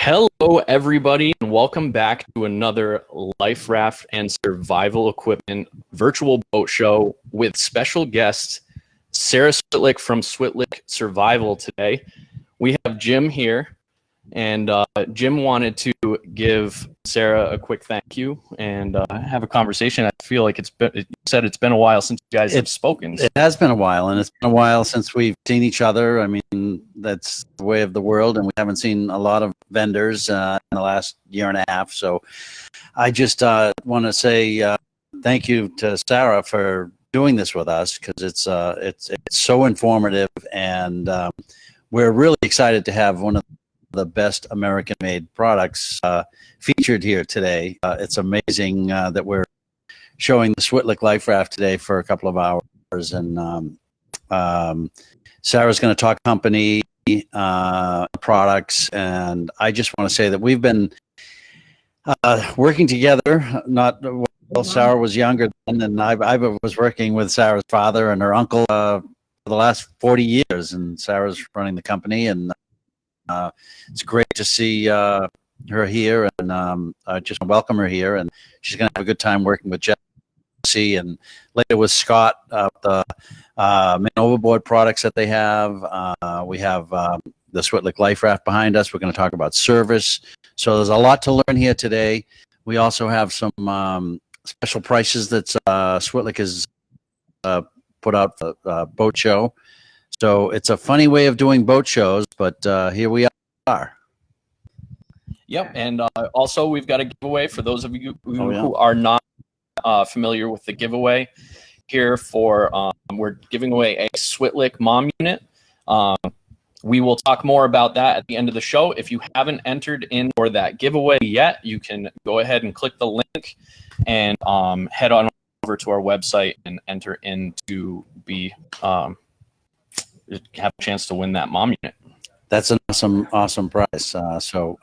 Hello, everybody, and welcome back to another Life Raft and Survival Equipment virtual boat show with special guest Sarah Switlik from Switlik Survival today. We have Jim here, and Jim wanted to give Sarah a quick thank you and have a conversation. I feel like you said it's been a while since you guys have spoken. It has been a while, and it's been a while since we've seen each other. I mean, that's the way of the world, and we haven't seen a lot of vendors in the last year and a half. So I just want to say thank you to Sarah for doing this with us, because it's so informative, and we're really excited to have one of the best American-made products featured here today. It's amazing that we're showing the Switlik Life Raft today for a couple of hours, and Sarah's going to talk company, products, and I just want to say that we've been working together. Sarah was younger then, and I was working with Sarah's father and her uncle for the last 40 years, and Sarah's running the company, and it's great to see her here, and I just welcome her here, and she's going to have a good time working with Jesse and later with Scott, the main overboard products that they have. We have the Switlik Life Raft behind us. We're going to talk about service. So there's a lot to learn here today. We also have some special prices that Switlik has put out for the boat show. So it's a funny way of doing boat shows, but here we are. Yep, and also we've got a giveaway for those of you who are not familiar with the giveaway. Here we're giving away a Switlik mom unit. We will talk more about that at the end of the show. If you haven't entered in for that giveaway yet, you can go ahead and click the link and head on over to our website and enter in to be have a chance to win that mom unit. That's an awesome prize. So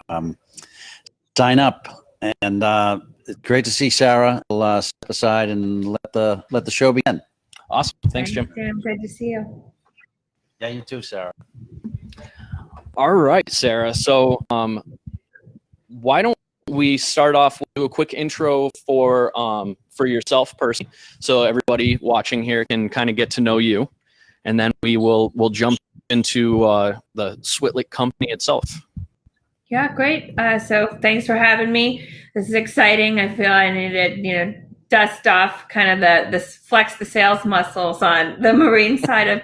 sign up, and it's great to see Sarah. We'll step aside and let the show begin. Awesome. Thanks, Jim. Good to see you. Yeah, you too, Sarah. All right, Sarah. So why don't we start off with a quick intro for yourself personally, so everybody watching here can kind of get to know you, and then we'll jump into the Switlik company itself. Yeah, great. So thanks for having me. This is exciting. I feel I needed, dust off kind of this flex the sales muscles on the marine side of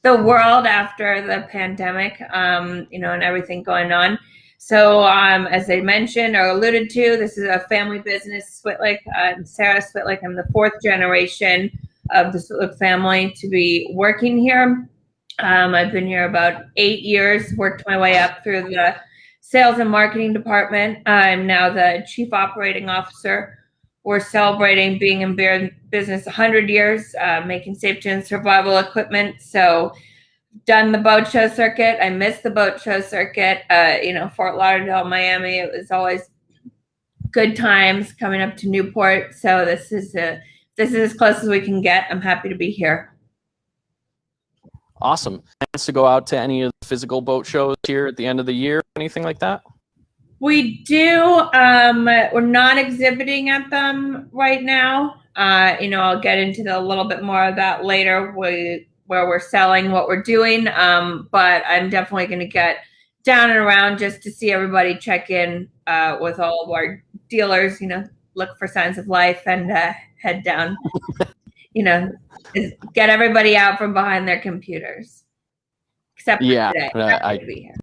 the world after the pandemic, and everything going on. So as I mentioned or alluded to, this is a family business, Switlik. I'm Sarah Switlik. I'm the fourth generation of the Switlik family to be working here. I've been here about 8 years, worked my way up through the sales and marketing department. I'm now the chief operating officer. We're celebrating being in business 100 years, making safety and survival equipment. So done the boat show circuit. I missed the boat show circuit. Fort Lauderdale, Miami, it was always good times coming up to Newport. So this is as close as we can get. I'm happy to be here. Awesome. Plans to go out to any of the physical boat shows here at the end of the year, anything like that? We do. We're not exhibiting at them right now. I'll get into a little bit more of that later, where we're selling what we're doing. But I'm definitely going to get down and around just to see everybody, check in with all of our dealers, look for signs of life, and head down, get everybody out from behind their computers. Except for today. Happy to be here.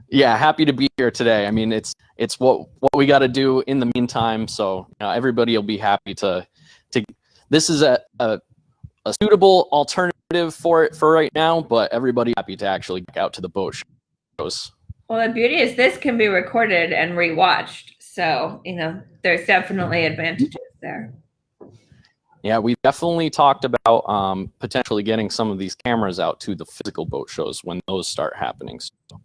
Yeah, happy to be here today. I mean, it's what we got to do in the meantime. So everybody will be happy to. This is a suitable alternative for right now, but everybody happy to actually get out to the boat shows. Well, the beauty is this can be recorded and rewatched. So there's definitely advantages there. Yeah, we've definitely talked about potentially getting some of these cameras out to the physical boat shows when those start happening. So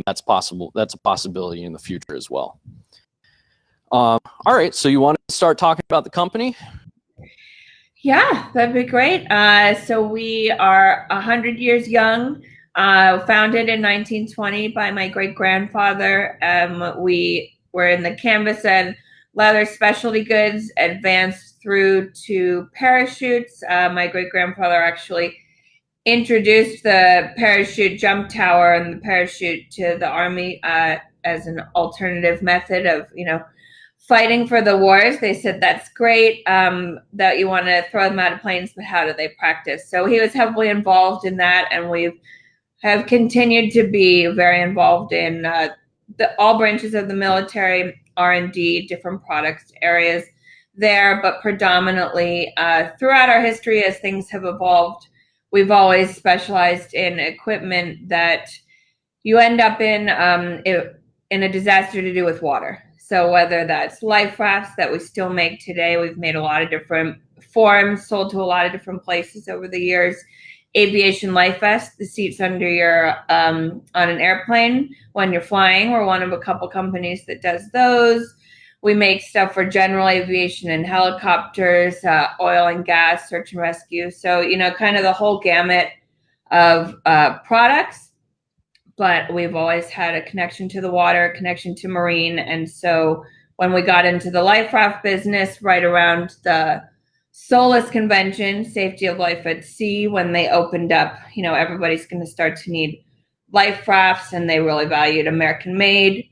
that's possible. That's a possibility in the future as well. All right, so you want to start talking about the company? Yeah, that'd be great. So we are 100 years young. Founded in 1920 by my great-grandfather. We were in the canvas and leather specialty goods, advanced through to parachutes. My great-grandfather actually introduced the parachute jump tower and the parachute to the Army as an alternative method of, fighting for the wars. They said, that's great that you want to throw them out of planes, but how do they practice? So he was heavily involved in that, and we have continued to be very involved in all branches of the military, R&D, different products areas there, but predominantly throughout our history as things have evolved, we've always specialized in equipment that you end up in a disaster to do with water. So whether that's life rafts that we still make today, we've made a lot of different forms, sold to a lot of different places over the years. Aviation life vest, the seats under your on an airplane when you're flying. We're one of a couple companies that does those. We make stuff for general aviation and helicopters, oil and gas, search and rescue. So, kind of the whole gamut of products. But we've always had a connection to the water, a connection to marine. And so when we got into the life raft business right around the SOLAS convention, Safety of Life at Sea, when they opened up, everybody's going to start to need life rafts, and they really valued American made.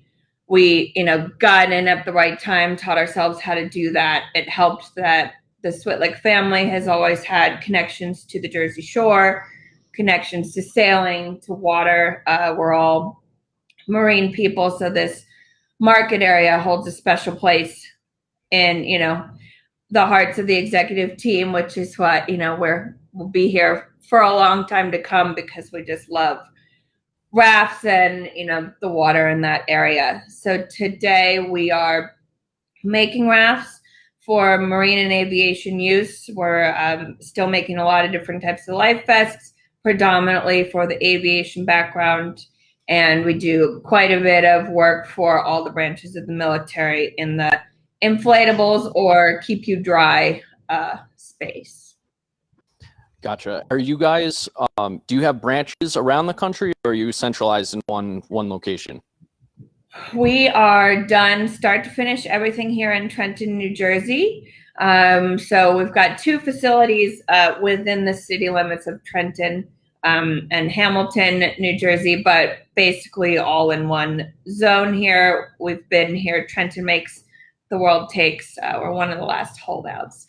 We, got in at the right time, taught ourselves how to do that. It helped that the Switlik family has always had connections to the Jersey Shore, connections to sailing, to water. We're all marine people, so this market area holds a special place in, the hearts of the executive team, which is what, we'll be here for a long time to come because we just love rafts and, the water in that area. So today we are making rafts for marine and aviation use. We're still making a lot of different types of life vests, predominantly for the aviation background. And we do quite a bit of work for all the branches of the military in the inflatables or keep you dry space. Gotcha. Are you guys, do you have branches around the country, or are you centralized in one location? We are done start to finish everything here in Trenton, New Jersey. So we've got 2 facilities within the city limits of Trenton and Hamilton, New Jersey, but basically all in one zone here. We've been here. Trenton makes, the world takes. We're one of the last holdouts.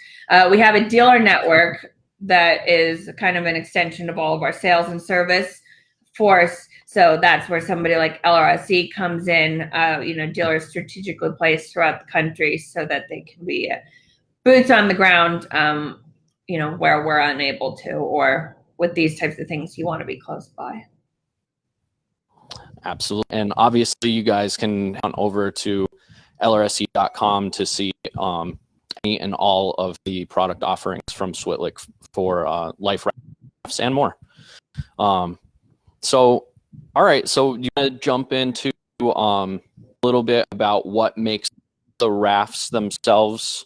We have a dealer network that is kind of an extension of all of our sales and service force. So that's where somebody like LRSE comes in, dealers strategically placed throughout the country so that they can be boots on the ground, where we're unable to, or with these types of things, you want to be close by. Absolutely. And obviously you guys can head on over to LRSE.com to see any and all of the product offerings from Switlik for life rafts and more. So, all right. So you want to jump into a little bit about what makes the rafts themselves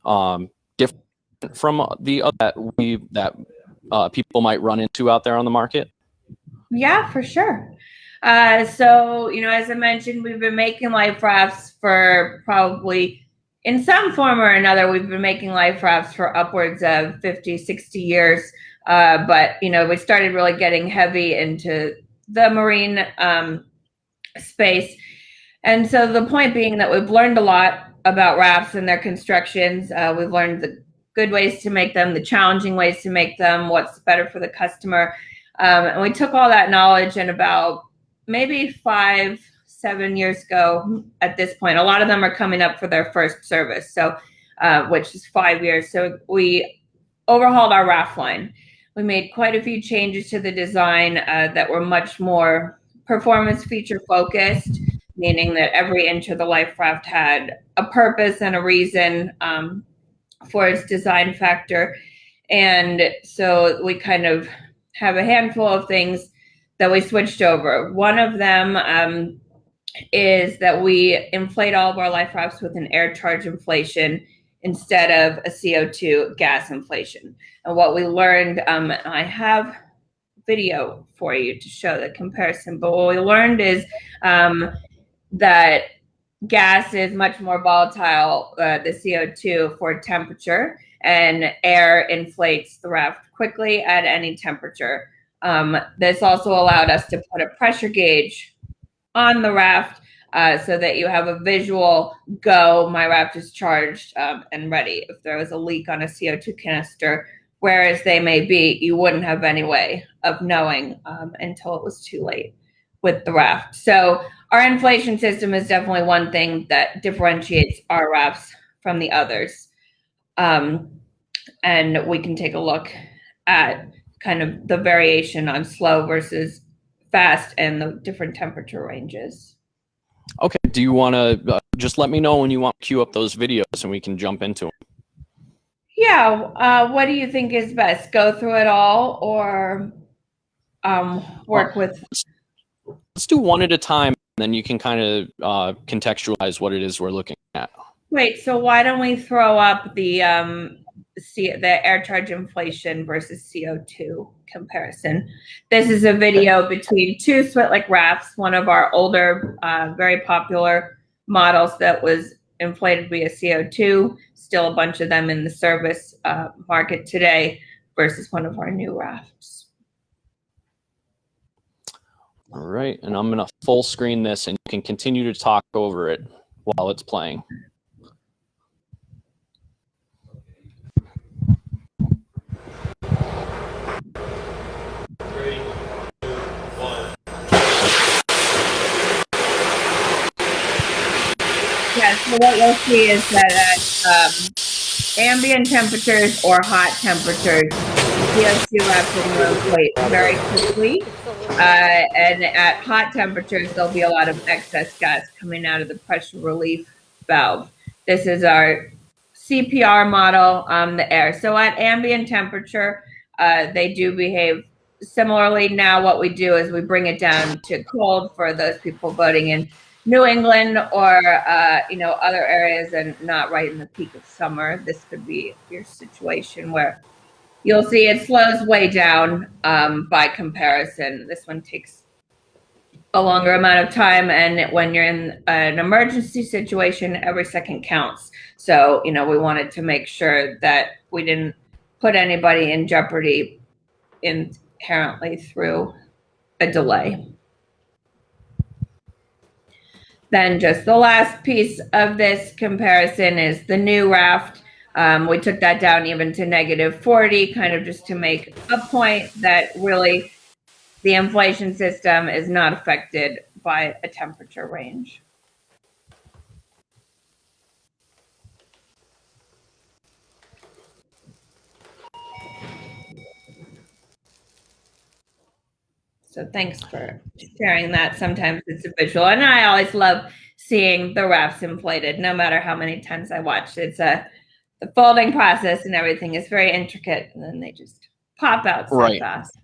different from the other that people might run into out there on the market? Yeah, for sure. So, as I mentioned, we've been making life rafts for probably, in some form or another, we've been making life rafts for upwards of 50, 60 years. But, we started really getting heavy into the marine space. And so the point being that we've learned a lot about rafts and their constructions. We've learned the good ways to make them, the challenging ways to make them, what's better for the customer. And we took all that knowledge, and about maybe 5-7 years ago at this point, a lot of them are coming up for their first service, so which is 5 years. So we overhauled our raft line. We made quite a few changes to the design that were much more performance feature focused, meaning that every inch of the life raft had a purpose and a reason for its design factor. And so we kind of have a handful of things that we switched over. One of them is that we inflate all of our life rafts with an air charge inflation instead of a CO2 gas inflation. And what we learned, I have video for you to show the comparison. But what we learned is that gas is much more volatile, the CO2, for temperature, and air inflates the raft quickly at any temperature. This also allowed us to put a pressure gauge on the raft so that you have a visual go, my raft is charged and ready. If there was a leak on a CO2 canister, whereas they may be, you wouldn't have any way of knowing until it was too late with the raft. So our inflation system is definitely one thing that differentiates our rafts from the others. And we can take a look at kind of the variation on slow versus fast and the different temperature ranges. Okay. Do you want to just let me know when you want to queue up those videos and we can jump into them? Yeah. What do you think is best? Go through it all or work with? Let's do one at a time, and then you can kind of contextualize what it is we're looking at. Wait, so why don't we throw up the air charge inflation versus CO2 comparison? This is a video between two Switlik rafts, one of our older, very popular models that was inflated via CO2, still a bunch of them in the service market today, versus one of our new rafts. All right, and I'm going to full screen this, and you can continue to talk over it while it's playing. Yeah, so what you'll see is that at ambient temperatures or hot temperatures, CO2 rapid will inflate very quickly. And at hot temperatures, there'll be a lot of excess gas coming out of the pressure relief valve. This is our CPR model, the air. So at ambient temperature, they do behave similarly. Now what we do is we bring it down to cold for those people voting in New England or other areas and not right in the peak of summer. This could be your situation where you'll see it slows way down by comparison. This one takes a longer amount of time, and when you're in an emergency situation, every second counts. So, we wanted to make sure that we didn't put anybody in jeopardy inherently through a delay. Then just the last piece of this comparison is the new raft. We took that down even to -40, kind of just to make a point that really the inflation system is not affected by a temperature range. So thanks for sharing that. Sometimes it's a visual, and I always love seeing the rafts inflated, no matter how many times I watch. It's the folding process and everything is very intricate, and then they just pop out so fast.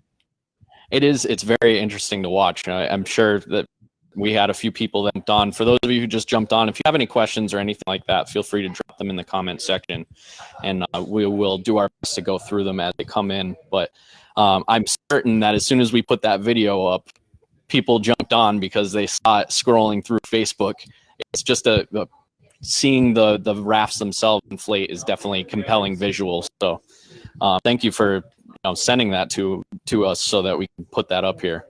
It's very interesting to watch. I'm sure that we had a few people that jumped on. For those of you who just jumped on, if you have any questions or anything like that, feel free to drop them in the comment section, and we will do our best to go through them as they come in. But I'm certain that as soon as we put that video up, people jumped on because they saw it scrolling through Facebook. It's just seeing the rafts themselves inflate is definitely compelling visuals. So thank you for sending that to us so that we can put that up here.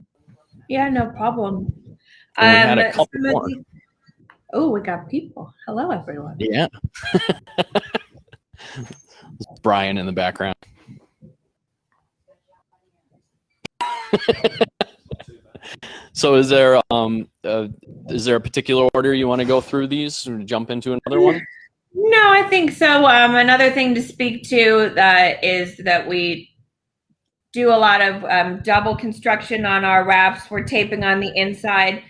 Yeah, no problem. We had a couple more. Oh, we got people. Hello, everyone. Yeah. Brian in the background. So is there a particular order you want to go through these or jump into another one? No, I think so. Another thing to speak to is that we do a lot of double construction on our rafts. We're taping on the inside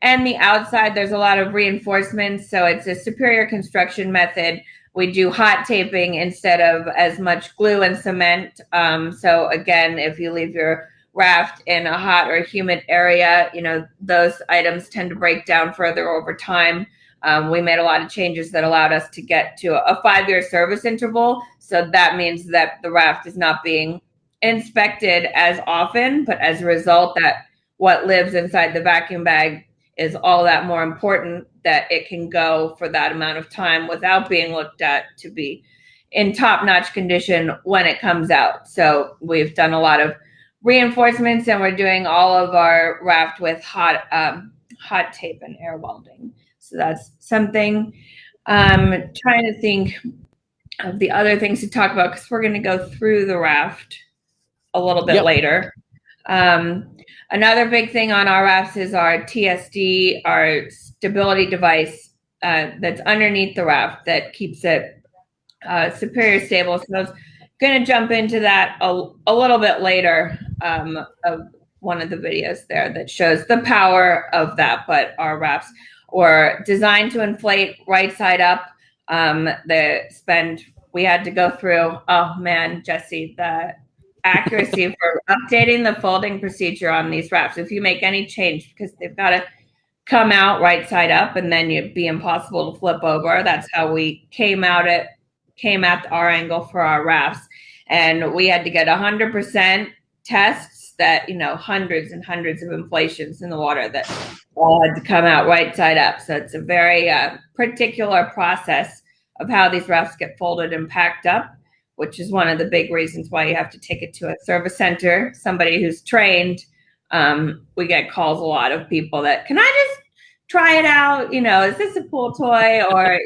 and the outside. There's a lot of reinforcements, so it's a superior construction method. We do hot taping instead of as much glue and cement. So again, if you leave your raft in a hot or humid area, those items tend to break down further over time. We made a lot of changes that allowed us to get to a 5-year service interval. So that means that the raft is not being inspected as often, but as a result, that what lives inside the vacuum bag is all that more important, that it can go for that amount of time without being looked at to be in top-notch condition when it comes out. So we've done a lot of reinforcements, and we're doing all of our raft with hot tape and air welding. So that's something. Trying to think of the other things to talk about, because we're going to go through the raft a little bit later. Another big thing on our rafts is our TSD, our stability device that's underneath the raft that keeps it superior stable. So I was going to jump into that a little bit later of one of the videos there that shows the power of that. But our rafts were designed to inflate right side up. We had to go through, oh man, Jesse, the accuracy for updating the folding procedure on these rafts. If you make any change, because they've got to come out right side up, and then it'd be impossible to flip over. That's how we came at our angle for our rafts. And we had to get 100% tests that, hundreds and hundreds of inflations in the water that all had to come out right side up. So it's a very particular process of how these rafts get folded and packed up, which is one of the big reasons why you have to take it to a service center, somebody who's trained. We get calls a lot of people that, can I just try it out? Is this a pool toy or,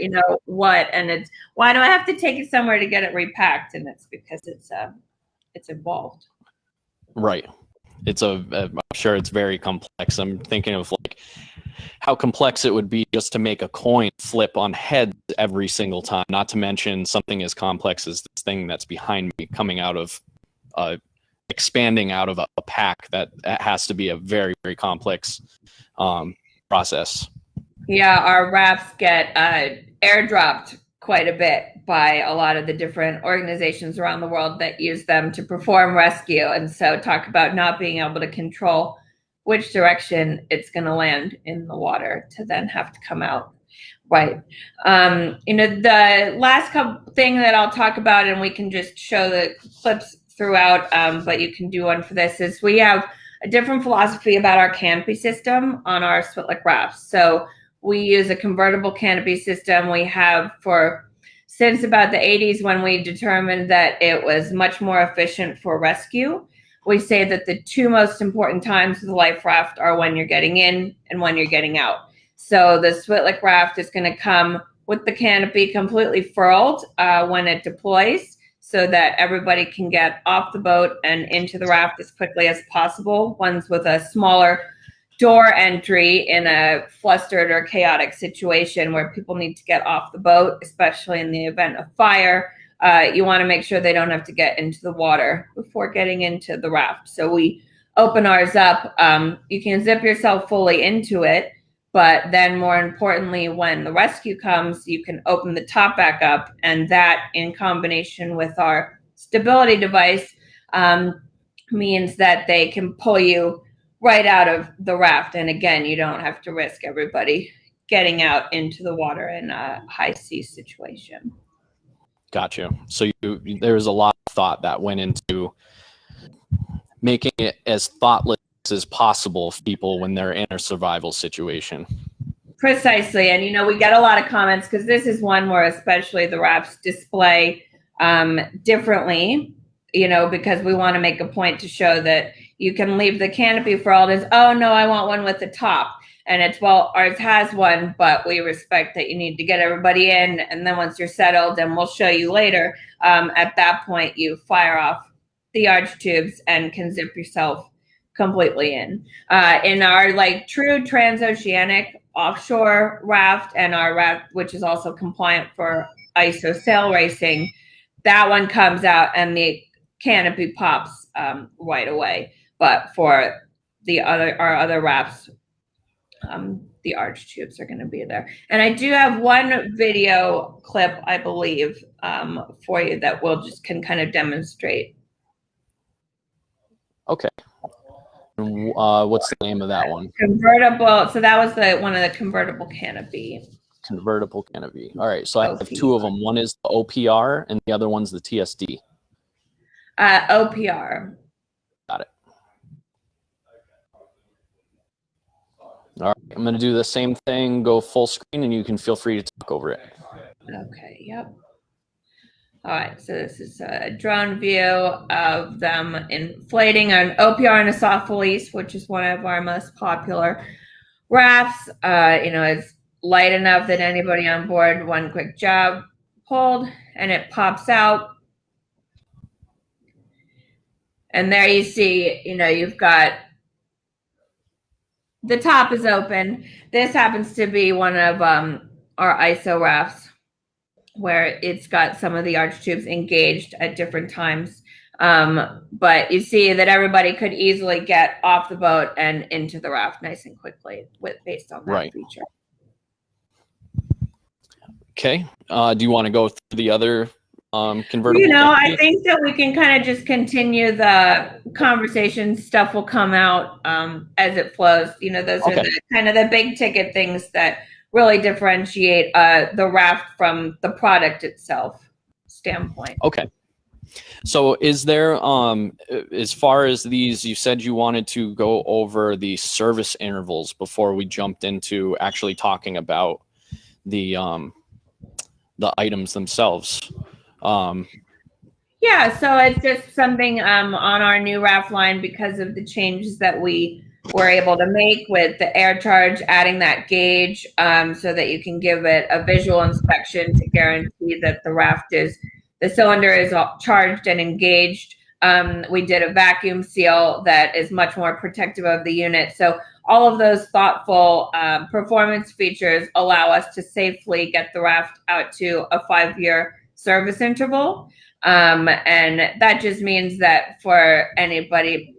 what? And it's, why do I have to take it somewhere to get it repacked? And it's because it's involved. Right. I'm sure it's very complex. I'm thinking of like how complex it would be just to make a coin flip on heads every single time, not to mention something as complex as this thing that's behind me coming out of expanding out of a pack. That has to be a very, very complex process. Yeah, our rafts get airdropped quite a bit by a lot of the different organizations around the world that use them to perform rescue. And so talk about not being able to control which direction it's going to land in the water to then have to come out. Right. The last thing that I'll talk about, and we can just show the clips throughout, but you can do one for this, is we have a different philosophy about our canopy system on our Switlik rafts. So we use a convertible canopy system. We have since about the 80s, when we determined that it was much more efficient for rescue. We say that the two most important times of the life raft are when you're getting in and when you're getting out. So the Switlik raft is going to come with the canopy completely furled when it deploys, so that everybody can get off the boat and into the raft as quickly as possible. Ones with a smaller door entry in a flustered or chaotic situation where people need to get off the boat, especially in the event of fire. You want to make sure they don't have to get into the water before getting into the raft. So we open ours up. You can zip yourself fully into it, but then more importantly, when the rescue comes, you can open the top back up, and that in combination with our stability device means that they can pull you right out of the raft. And again, you don't have to risk everybody getting out into the water in a high sea situation. Gotcha. So there's a lot of thought that went into making it as thoughtless as possible for people when they're in a survival situation. Precisely. And, we get a lot of comments, because this is one where especially the rafts display differently, because we want to make a point to show that you can leave the canopy furled as, oh, no, I want one with the top. And it's, well, ours has one, but we respect that you need to get everybody in. And then once you're settled, and we'll show you later, at that point, you fire off the arch tubes and can zip yourself completely in. In our true transoceanic offshore raft, and our raft, which is also compliant for ISO sail racing, that one comes out and the canopy pops right away. But for our other rafts, the arch tubes are going to be there. And I do have one video clip, I believe, for you that can kind of demonstrate. Okay. What's the name of that one? Convertible. So that was one of the convertible canopy. Convertible canopy. All right. So I have two of them. One is the OPR and the other one's the TSD. OPR. Got it. All right, I'm going to do the same thing, go full screen, and you can feel free to talk over it. Okay, yep. All right, so this is a drone view of them inflating an OPR and a soft release, which is one of our most popular rafts. It's light enough that anybody on board, one quick job, pulled, and it pops out. And there you see, you've got the top is open. This happens to be one of our ISO rafts where it's got some of the arch tubes engaged at different times. But you see that everybody could easily get off the boat and into the raft nice and quickly based on that feature. Okay. Do you want to go through the other convertible? I think that we can kind of just continue the conversation. Stuff will come out as it flows. Those are the kind of the big ticket things that really differentiate the raft from the product itself standpoint. Okay. So is there, as far as these, you said you wanted to go over the service intervals before we jumped into actually talking about the items themselves. Yeah, so it's just something on our new raft line because of the changes that we were able to make with the air charge, adding that gauge so that you can give it a visual inspection to guarantee that the cylinder is charged and engaged. We did a vacuum seal that is much more protective of the unit. So all of those thoughtful performance features allow us to safely get the raft out to a 5-year service interval. And that just means that for anybody,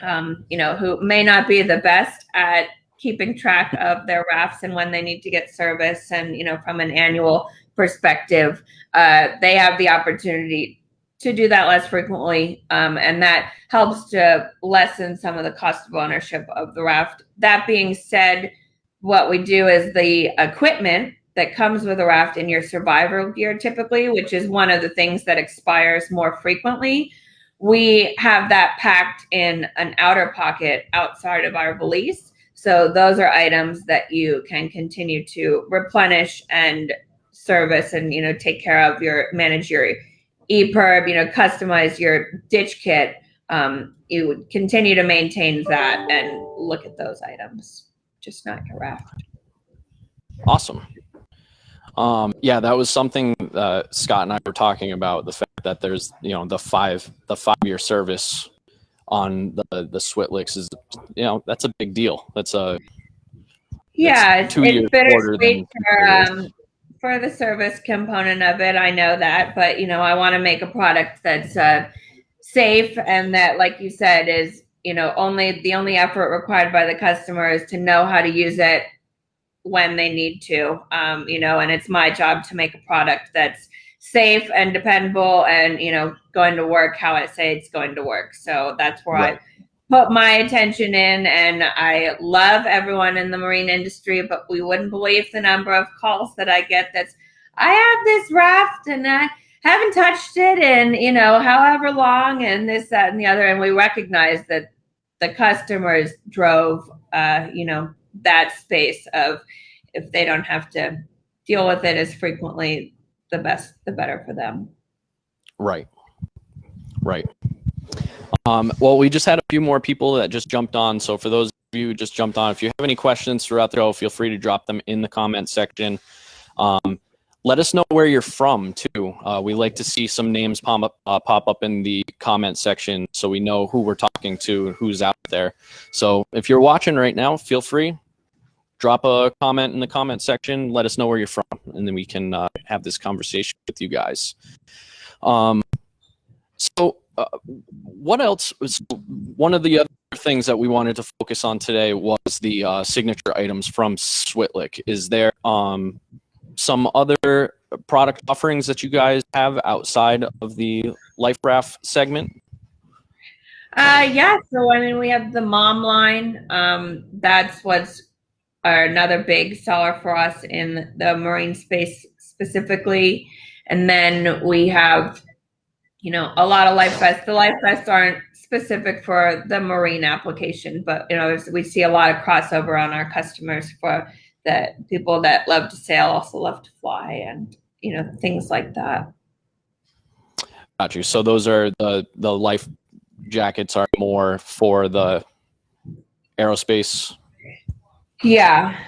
who may not be the best at keeping track of their rafts and when they need to get service and, from an annual perspective, they have the opportunity to do that less frequently. And that helps to lessen some of the cost of ownership of the raft. That being said, what we do is the equipment that comes with a raft in your survival gear typically, which is one of the things that expires more frequently. We have that packed in an outer pocket outside of our valise. So those are items that you can continue to replenish and service and, take care of, manage your EPIRB, customize your ditch kit. You would continue to maintain that and look at those items, just not your raft. Awesome. Yeah, that was something Scott and I were talking about, the fact that there's, the 5-year service on the Switliks is, that's a big deal. That's it's 2 years bittersweet for the service component of it. I know that, but I want to make a product that's safe and that, like you said, is the only effort required by the customer is to know how to use it when they need to, and it's my job to make a product that's safe and dependable and, going to work how I say it's going to work. So that's where I put my attention in, and I love everyone in the marine industry, but we wouldn't believe the number of calls that I get I have this raft and I haven't touched it in, however long, and this, that, and the other. And we recognize that the customers drove, that space of, if they don't have to deal with it as frequently, the better for them. Right. Well, we just had a few more people that just jumped on. So for those of you who just jumped on, if you have any questions throughout the show, feel free to drop them in the comment section. Let us know where you're from too. We like to see some names pop up in the comment section so we know who we're talking to and who's out there. So if you're watching right now, feel free, drop a comment in the comment section. Let us know where you're from, and then we can have this conversation with you guys. What else? One of the other things that we wanted to focus on today was the signature items from Switlik. Is there some other product offerings that you guys have outside of the Life Raft segment? Yeah, so we have the Mom line. That's what's another big seller for us in the marine space specifically. And then we have, you know, a lot of life vests. The life vests aren't specific for the marine application, but you know, we see a lot of crossover on our customers for the people that love to sail, also love to fly, and you know, things like that. Got you. So those are the life jackets are more for the aerospace. Yeah,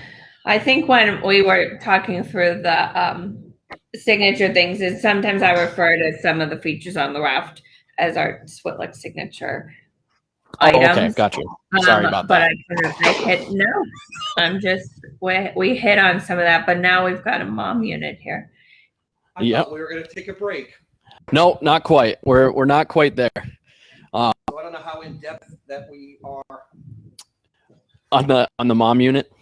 I think when we were talking through the signature things, is sometimes I refer to some of the features on the Raft as our Switlik signature items. Okay, got you. Sorry about that. We hit on some of that, but now we've got a mom unit here. I thought we were going to take a break. No, not quite. We're not quite there. So I don't know how in depth that we are On the mom unit.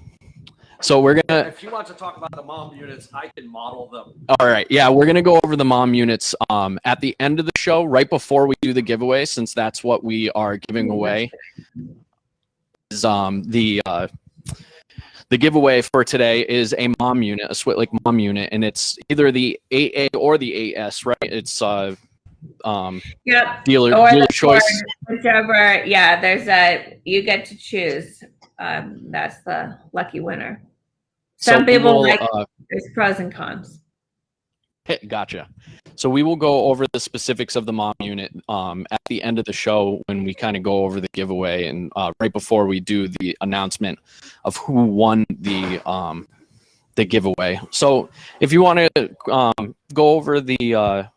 So we're gonna. If you want to talk about the mom units, I can model them. All right, yeah, we're gonna go over the mom units at the end of the show, right before we do the giveaway, since that's what we are giving away. Is the giveaway for today is a mom unit, a Switlik mom unit, and it's either the 8A or the 8S, right? It's Yep. dealer choice. Whichever, yeah, you get to choose. That's the lucky winner. Some people like there's pros and cons. Gotcha. So we will go over the specifics of the mom unit at the end of the show when we kind of go over the giveaway and right before we do the announcement of who won the giveaway. So if you want to go over the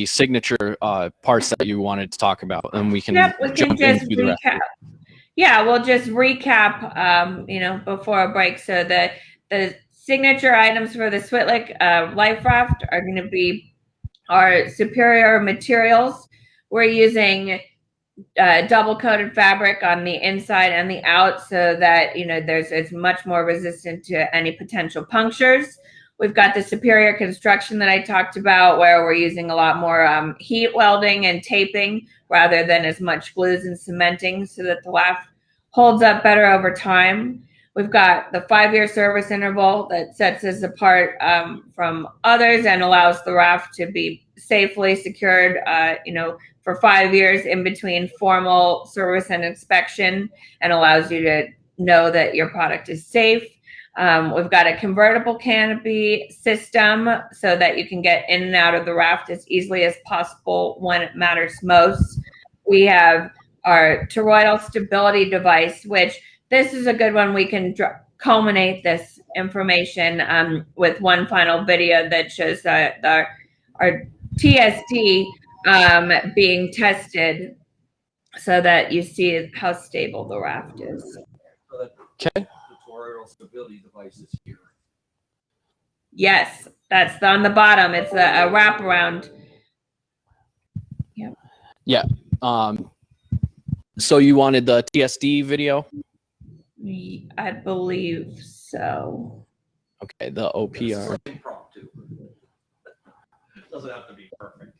signature parts that you wanted to talk about, and we can jump into the rest. Yeah, we'll just recap, you know, before a break. So the signature items for the Switlik Life Raft are going to be our superior materials. We're using double-coated fabric on the inside and the out so that, you know, it's much more resistant to any potential punctures. We've got the superior construction that I talked about, where we're using a lot more heat welding and taping rather than as much glues and cementing, so that the raft holds up better over time. We've got the 5-year service interval that sets us apart from others and allows the raft to be safely secured, you know, for 5 years in between formal service and inspection, and allows you to know that your product is safe. We've got a convertible canopy system so that you can get in and out of the raft as easily as possible when it matters most. We have our toroidal stability device, which this is a good one. We can culminate this information with one final video that shows our TSD being tested so that you see how stable the raft is. Okay. Toroidal stability device is here. Yes, that's on the bottom. It's a wraparound. Yep. Yeah. So you wanted the TSD video? I believe so. Okay, the OPR. Doesn't have to be perfect.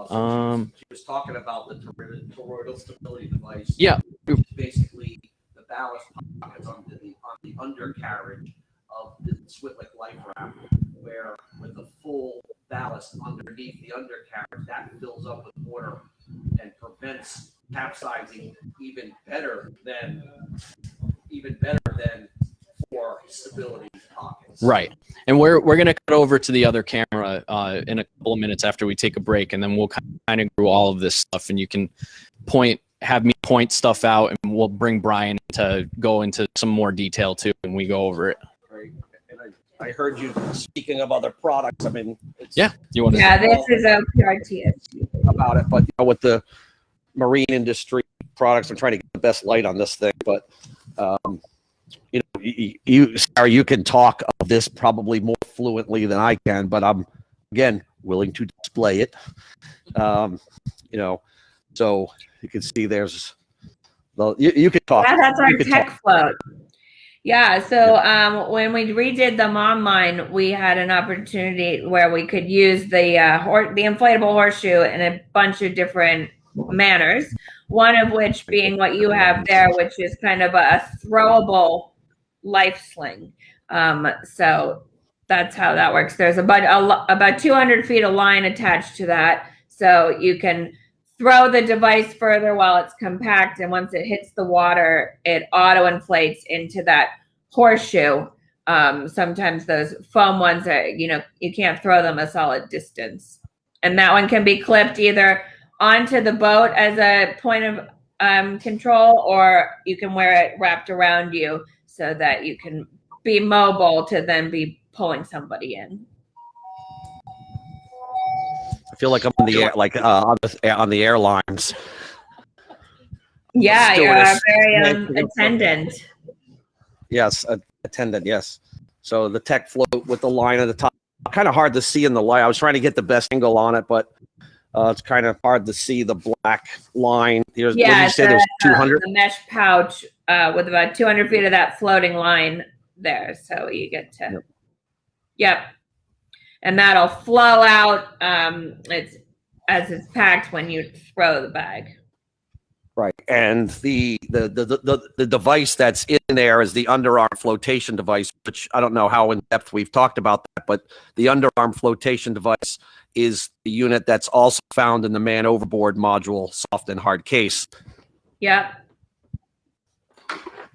She was talking about the toroidal stability device. Yeah. Which is basically the ballast pockets on the undercarriage of the Switlik Life Raft, where with the full ballast underneath the undercarriage, that fills up with water and prevents capsizing even better than for stability pockets. Right. And we're going to cut over to the other camera in a couple of minutes after we take a break, and then we'll kind of do all of this stuff, and you can have me point stuff out, and we'll bring Brian to go into some more detail too when we go over it. Right. And I heard you speaking of other products. I mean, yeah, you want to? Yeah, this is OPRTS about it, but you know, with the marine industry products, I'm trying to get the best light on this thing, but you know, Sarah, you can talk of this probably more fluently than I can, but I'm again willing to display it. You know, so you can see there's you can talk. Yeah, that's our tech float. Yeah, so when we redid the mom line, we had an opportunity where we could use the inflatable horseshoe in a bunch of different manners. One of which being what you have there, which is kind of a throwable life sling. So That's how that works. There's about 200 feet of line attached to that, so you can throw the device further while it's compact, and once it hits the water, it auto inflates into that horseshoe. Sometimes those foam ones are, you can't throw them a solid distance, and that one can be clipped either onto the boat as a point of control, or you can wear it wrapped around you so that you can be mobile to then be pulling somebody in. I feel like I'm on the air, like on the airlines. Yeah, you're a Stewardess. very attendant. Yes, attendant. Yes. So the tech float with the line at the top, kind of hard to see in the light. I was trying to get the best angle on it, but it's kind of hard to see the black line. Here's, Yeah, what did you say? There's 200. the mesh pouch with about 200 feet of that floating line there, so you get to. Yep. And that'll flow out it's packed when you throw the bag. Right. And the device that's in there is the underarm flotation device, which I don't know how in depth we've talked about that, but the underarm flotation device is the unit that's also found in the man overboard module, soft and hard case. Yep.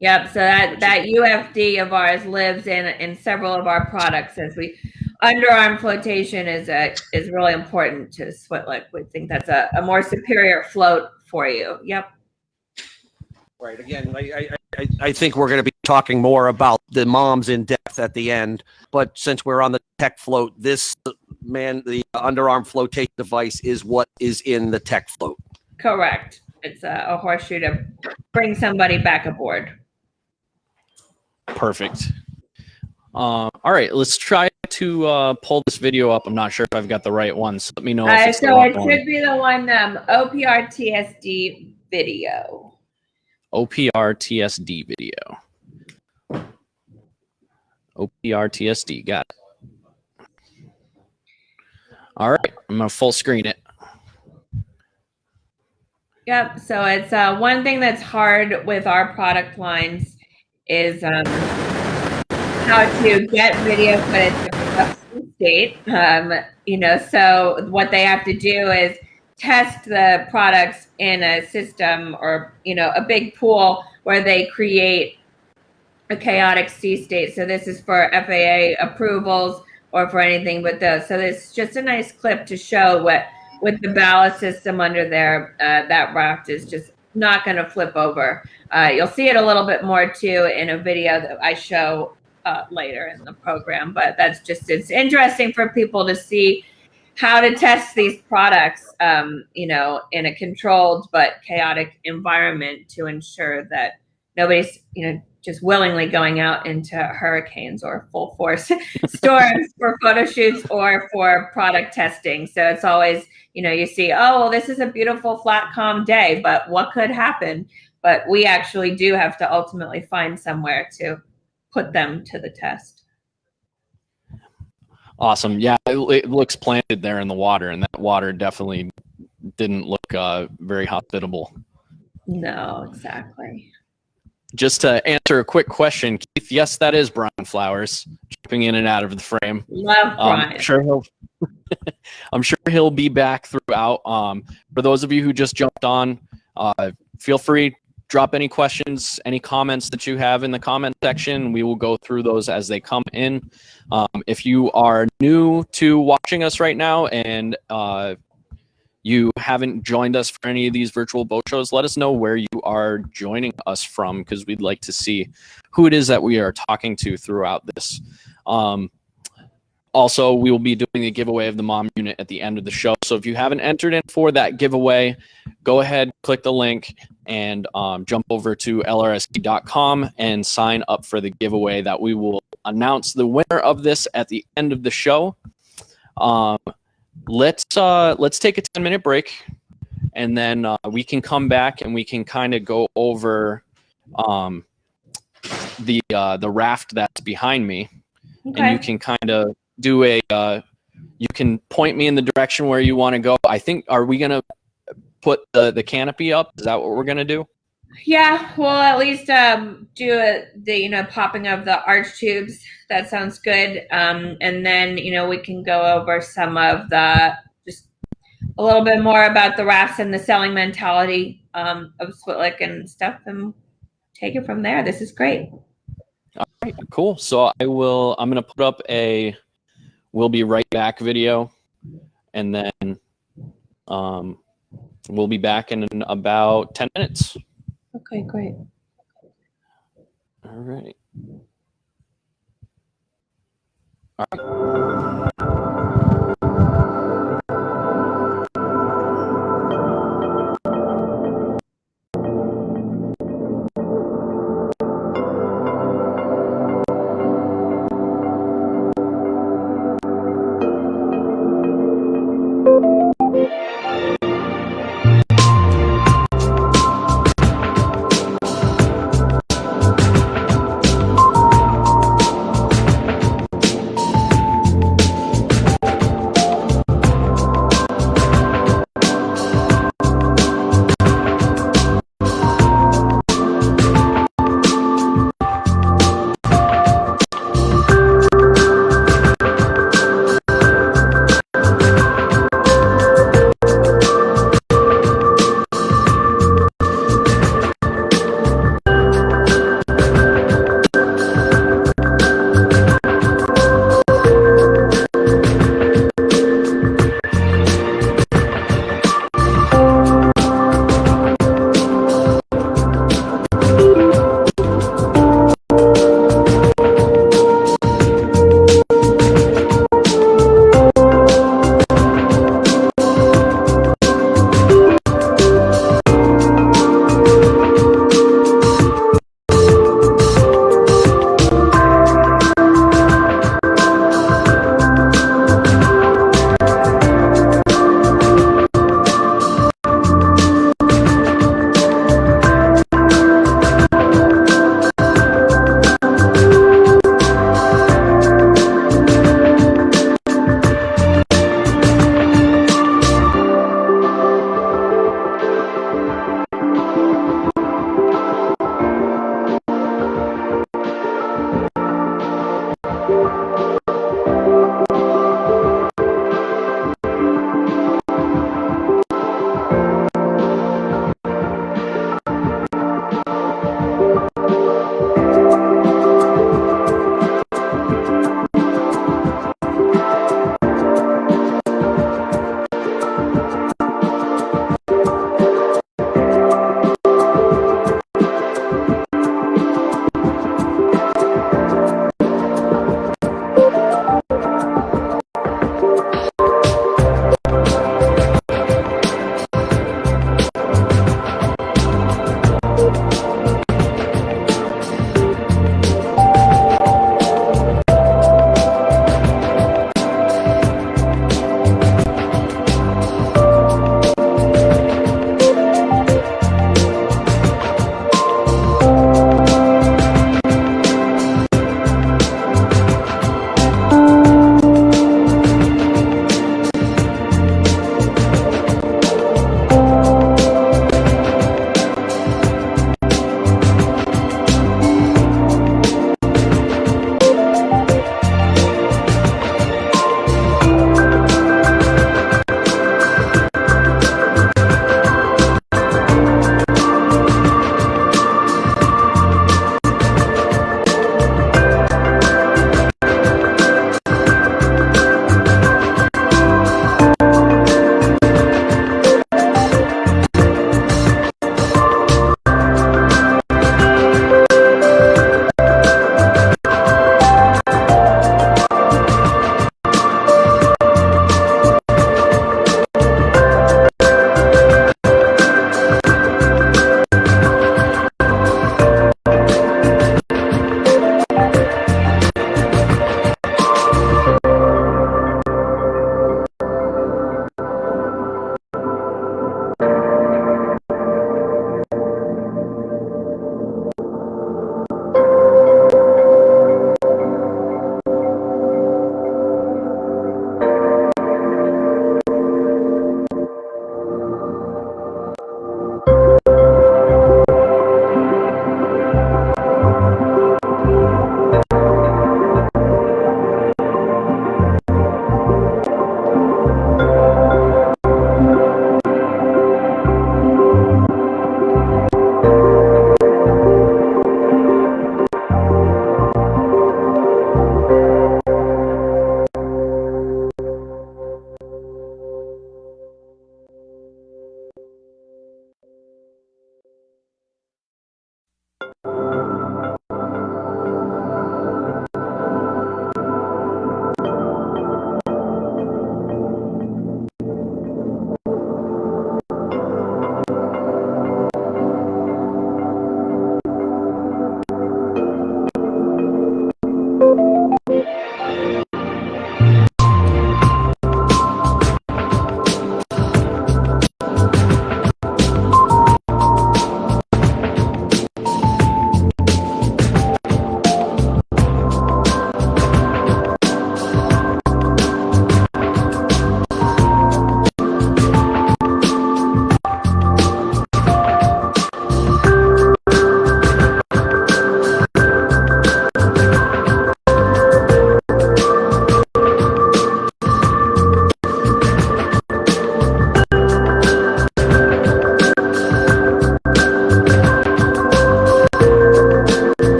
Yep. So that UFD of ours lives in several of our products. As we underarm flotation is really important to Switlik. We think that's a more superior float for you. Yep. Right. Again, I think we're going to be talking more about the moms in depth at the end. But since we're on the tech float, the underarm flotation device is what is in the tech float. Correct. It's a horseshoe to bring somebody back aboard. Perfect. All right, let's try to pull this video up. I'm not sure if I've got the right one, so let me know if it's the So right it one. should be the one OPR-TSD video. OPR-TSD video. OPR-TSD, got it. All right, I'm going to full screen it. Yep, so it's one thing that's hard with our product lines is how to get video footage of state. So what they have to do is test the products in a system or, a big pool where they create a chaotic sea state. So this is for FAA approvals or for anything but those. So it's just a nice clip to show what with the ballast system under there, that raft is just not going to flip over. You'll see it a little bit more too in a video that I show later in the program, but it's interesting for people to see how to test these products, in a controlled but chaotic environment to ensure that nobody's, just willingly going out into hurricanes or full force storms for photo shoots or for product testing. So it's always, you see, oh, well, this is a beautiful, flat, calm day, but what could happen? But we actually do have to ultimately find somewhere to put them to the test. Awesome. Yeah, it looks planted there in the water, and that water definitely didn't look very hospitable. No, exactly. Just to answer a quick question, Keith, yes, that is Brian Flowers jumping in and out of the frame. Love Brian. I'm sure he'll be back throughout. For those of you who just jumped on, feel free, drop any questions, any comments that you have in the comment section. We will go through those as they come in. If you are new to watching us right now and you haven't joined us for any of these virtual boat shows, let us know where you are joining us from, because we'd like to see who it is that we are talking to throughout this. Also, we will be doing a giveaway of the mom unit at the end of the show. So if you haven't entered in for that giveaway, go ahead, click the link, and jump over to LRSE.com and sign up for the giveaway that we will announce the winner of this at the end of the show. Let's take a 10-minute break, and then we can come back and we can kind of go over the raft that's behind me, Okay. and you can kind of do you can point me in the direction where you want to go. I think, are we gonna put the canopy up? Is that what we're gonna do? Yeah, we'll at least do the popping of the arch tubes. That sounds good. And then we can go over some of the just a little bit more about the rafts and the selling mentality of Switlik and stuff, and take it from there. This is great. All right, cool. So I'm gonna put up a "We'll be right back" video, and then we'll be back in about 10 minutes. Okay, great. All right.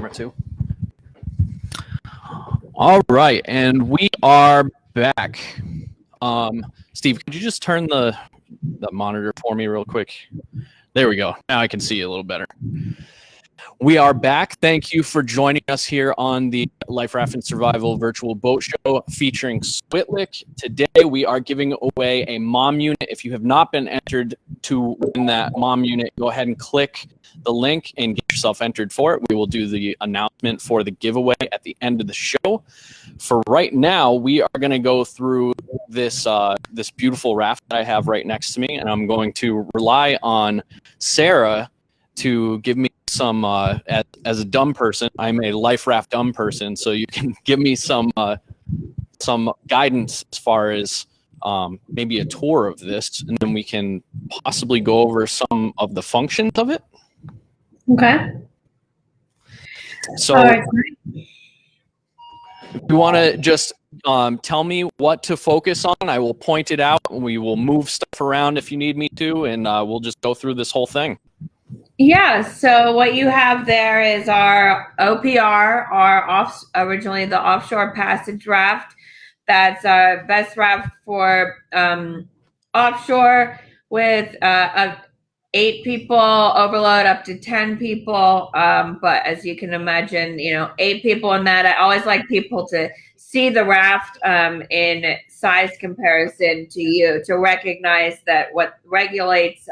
camera too. All right, and we are back. Steve, could you just turn the monitor for me real quick? There we go. Now I can see you a little better. We are back. Thank you for joining us here on the Life Raft and Survival Virtual Boat Show featuring Switlik. Today we are giving away a mom unit. If you have not been entered to win that mom unit, go ahead and click the link and get yourself entered for it. We will do the announcement for the giveaway at the end of the show. For right now, we are going to go through this this beautiful raft that I have right next to me, and I'm going to rely on Sarah to give me some, as a dumb person, I'm a Life Raft dumb person, so you can give me some guidance as far as maybe a tour of this, and then we can possibly go over some of the functions of it. Okay. So All right. if you want to just tell me what to focus on, I will point it out, and we will move stuff around if you need me to, and we'll just go through this whole thing. Yeah, so what you have there is our OPR, originally the offshore passage raft. That's our best raft for offshore with 8 people, overload up to 10 people. But as you can imagine, 8 people in that. I always like people to see the raft in size comparison to you, to recognize that what regulates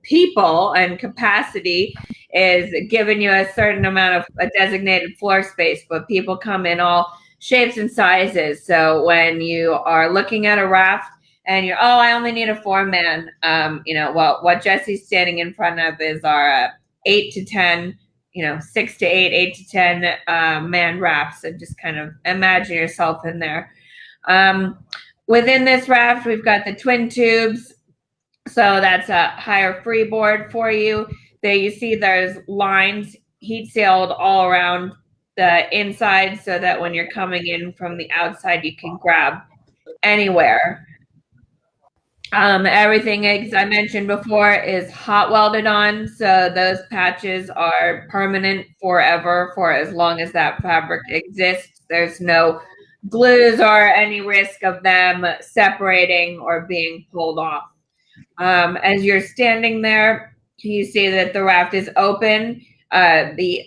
people and capacity is giving you a certain amount of a designated floor space, but people come in all shapes and sizes. So when you are looking at a raft and you're, I only need a 4-man, what Jesse's standing in front of is our 8 to 10, 6 to 8, 8 to 10 man rafts, and just kind of imagine yourself in there. Within this raft, we've got the twin tubes. So that's a higher freeboard for you. There you see there's lines heat sealed all around the inside so that when you're coming in from the outside, you can grab anywhere. Everything, as I mentioned before, is hot welded on. So those patches are permanent forever for as long as that fabric exists. There's no glues or any risk of them separating or being pulled off. As you're standing there, you see that the raft is open. The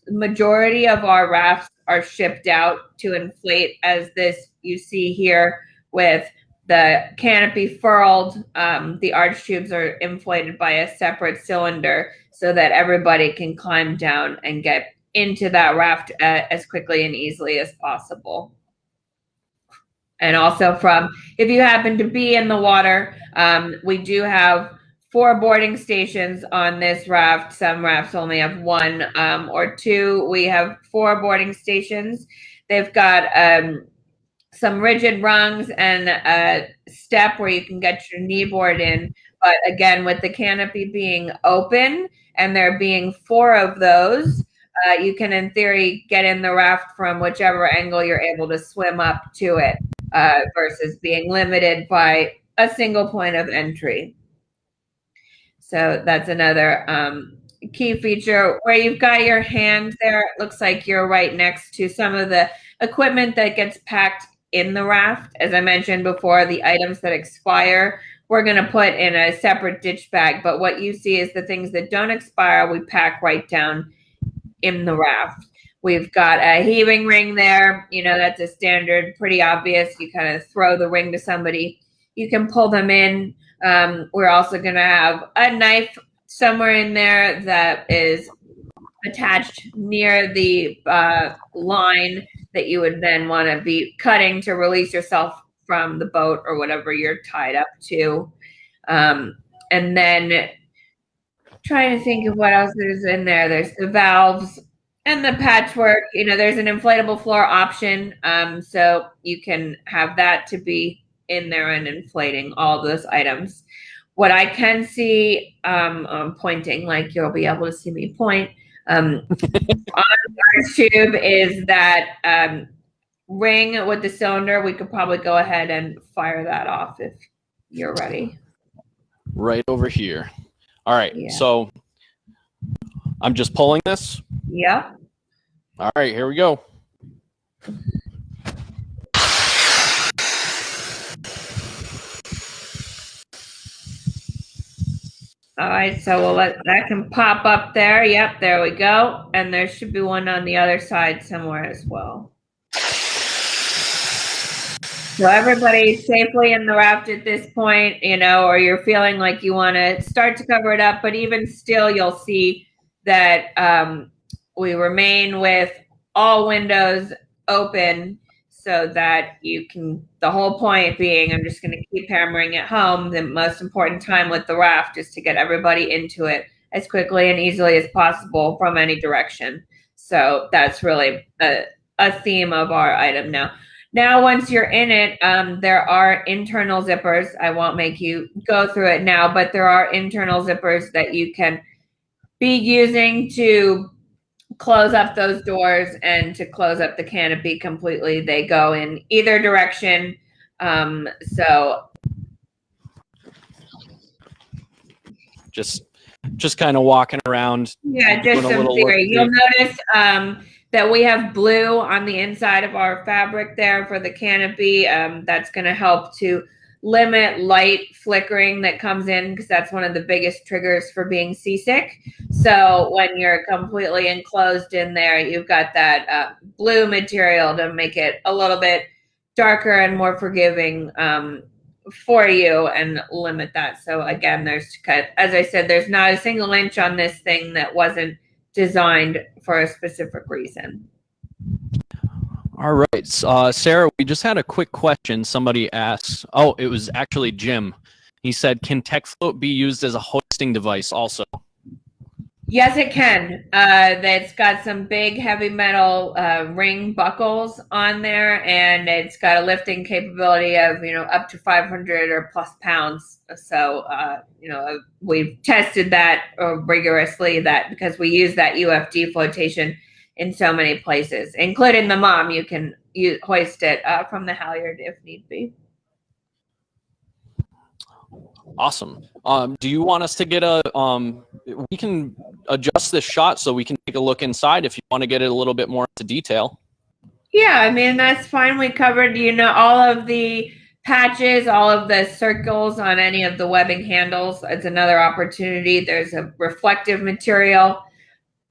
majority of our rafts are shipped out to inflate, as this you see here with the canopy furled. The arch tubes are inflated by a separate cylinder so that everybody can climb down and get into that raft as quickly and easily as possible. And also if you happen to be in the water, we do have 4 boarding stations on this raft. Some rafts only have 1 or 2. We have 4 boarding stations. They've got some rigid rungs and a step where you can get your knee board in. But again, with the canopy being open and there being 4 of those, you can, in theory, get in the raft from whichever angle you're able to swim up to it, versus being limited by a single point of entry. So that's another key feature. Where you've got your hand there, it looks like you're right next to some of the equipment that gets packed in the raft. As I mentioned before, the items that expire, we're going to put in a separate ditch bag. But what you see is the things that don't expire, we pack right down in the raft. We've got a heaving ring there. That's a standard, pretty obvious. You kind of throw the ring to somebody. You can pull them in. We're also going to have a knife somewhere in there that is attached near the line that you would then want to be cutting to release yourself from the boat or whatever you're tied up to. And then trying to think of what else there's in there. There's the valves and the patchwork. There's an inflatable floor option. So you can have that to be in there and inflating all of those items. What I can see, I'm pointing like you'll be able to see me point, on our tube is that ring with the cylinder. We could probably go ahead and fire that off if you're ready. Right over here. All right. Yeah. So I'm just pulling this. Yep. All right, here we go. All right, so we'll let that can pop up there. Yep, there we go. And there should be one on the other side somewhere as well. So everybody's safely in the raft at this point, you know, or you're feeling like you want to start to cover it up, but even still, you'll see that we remain with all windows open so that you can, the whole point being, I'm just going to keep hammering it home, the most important time with the raft is to get everybody into it as quickly and easily as possible from any direction. So that's really a theme of our item now. Now, once you're in it, there are internal zippers. I won't make you go through it now, but there are internal zippers that you can be using to close up those doors and to close up the canopy completely. They go in either direction. So just kind of walking around. Yeah, just some theory. You'll notice that we have blue on the inside of our fabric there for the canopy. That's going to help to limit light flickering that comes in, because that's one of the biggest triggers for being seasick. So when you're completely enclosed in there, you've got that blue material to make it a little bit darker and more forgiving for you and limit that. So again, there's, as I said, there's not a single inch on this thing that wasn't designed for a specific reason. All right, Sarah, we just had a quick question. Somebody asked, oh, it was actually Jim. He said, can TechFloat be used as a hoisting device also? Yes, it can. It's got some big heavy metal ring buckles on there, and it's got a lifting capability of, you know, up to 500 or plus pounds. So, you know, we've tested that rigorously, that because we use that UFD flotation in so many places, including the mom. You can hoist it from the halyard if need be. Awesome. Do you want us to get a, we can adjust this shot so we can take a look inside if you want to get it a little bit more into detail. Yeah, I mean, that's fine. We covered, you know, all of the patches, all of the circles on any of the webbing handles. It's another opportunity. There's a reflective material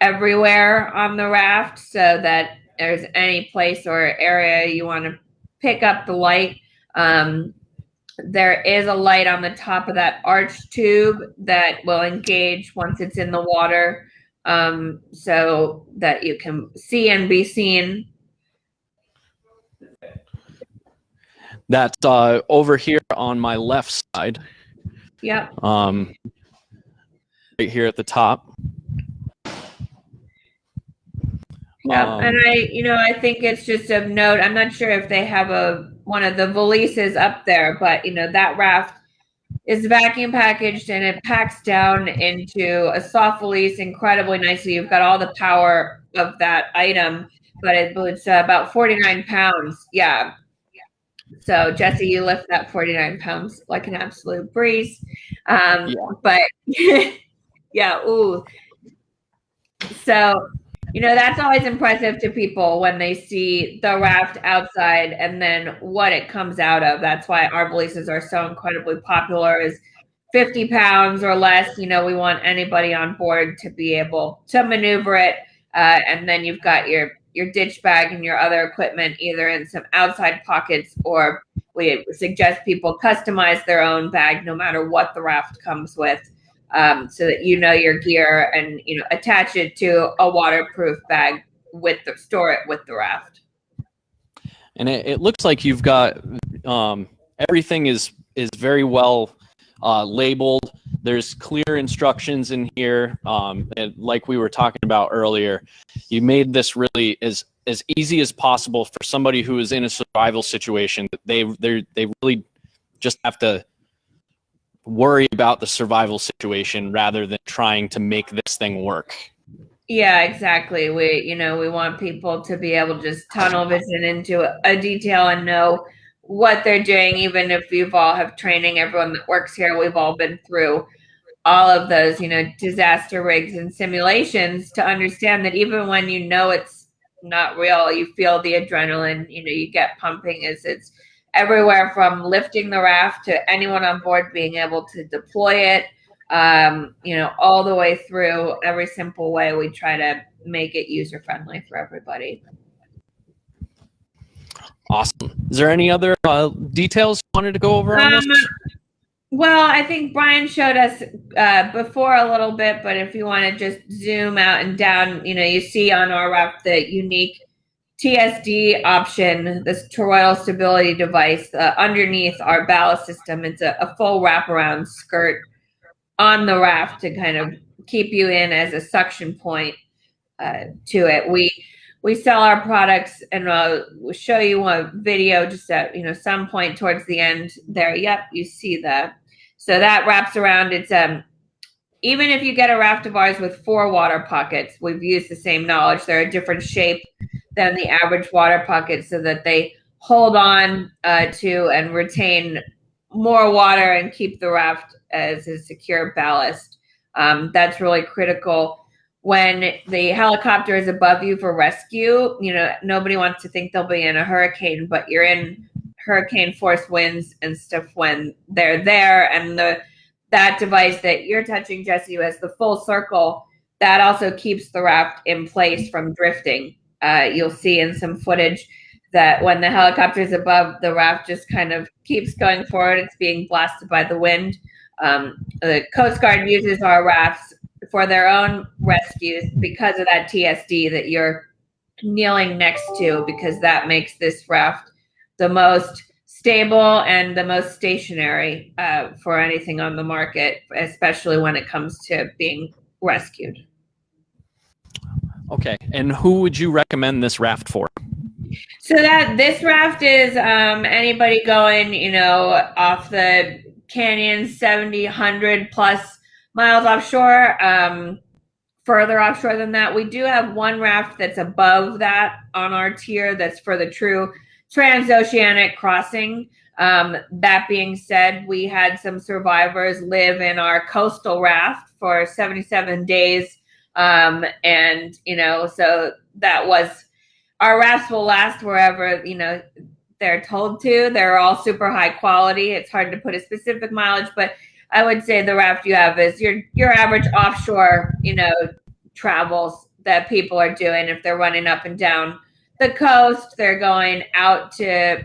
everywhere on the raft, so that there's any place or area you want to pick up the light. There is a light on the top of that arch tube that will engage once it's in the water, so that you can see and be seen. That's over here on my left side. Yep. Right here at the top. Yeah, and I think it's just of note. I'm not sure if they have one of the valises up there, but that raft is vacuum packaged and it packs down into a soft valise incredibly nicely. You've got all the power of that item, but it's about 49 pounds. Yeah. So Jesse, you lift that 49 pounds like an absolute breeze. Yeah. But yeah, ooh. So that's always impressive to people when they see the raft outside and then what it comes out of. That's why our valises are so incredibly popular, is 50 pounds or less. We want anybody on board to be able to maneuver it. And then you've got your ditch bag and your other equipment either in some outside pockets, or we suggest people customize their own bag no matter what the raft comes with. So that your gear and attach it to a waterproof bag store it with the raft. And it looks like you've got everything is very well labeled. There's clear instructions in here, and like we were talking about earlier, you made this really as easy as possible for somebody who is in a survival situation. They really just have to worry about the survival situation rather than trying to make this thing work. Yeah, exactly. We want people to be able to just tunnel vision into a detail and know what they're doing. Even if you've all have training, everyone that works here, we've all been through all of those, disaster rigs and simulations to understand that even when it's not real. You feel the adrenaline, you get pumping. It's everywhere from lifting the raft to anyone on board being able to deploy it, all the way through every simple way. We try to make it user friendly for everybody. Awesome. Is there any other details you wanted to go over on this? Well, I think Brian showed us before a little bit, but if you want to just zoom out and down, you see on our Raft the unique TSD option, this toroidal stability device underneath our ballast system. It's a full wraparound skirt on the raft to kind of keep you in as a suction point to it. We sell our products, and we'll show you a video just at some point towards the end there. Yep, you see that. So that wraps around. It's even if you get a raft of ours with 4 water pockets, we've used the same knowledge. They're a different shape than the average water pocket, so that they hold on to and retain more water and keep the raft as a secure ballast. That's really critical. When the helicopter is above you for rescue, nobody wants to think they'll be in a hurricane, but you're in hurricane force winds and stuff when they're there. And that device that you're touching, Jesse, as the full circle, that also keeps the raft in place from drifting. You'll see in some footage that when the helicopter is above, the raft just kind of keeps going forward. It's being blasted by the wind. The Coast Guard uses our rafts for their own rescues because of that TSD that you're kneeling next to, because that makes this raft the most stable and the most stationary for anything on the market, especially when it comes to being rescued. Okay, and who would you recommend this raft for? So this raft is anybody going, off the canyon, 70, 100 plus miles offshore, further offshore than that. We do have one raft that's above that on our tier that's for the true transoceanic crossing. That being said, we had some survivors live in our coastal raft for 77 days. So that was, our rafts will last wherever, they're told to. They're all super high quality. It's hard to put a specific mileage, but I would say the raft you have is your average offshore, travels that people are doing. If they're running up and down the coast, they're going out to,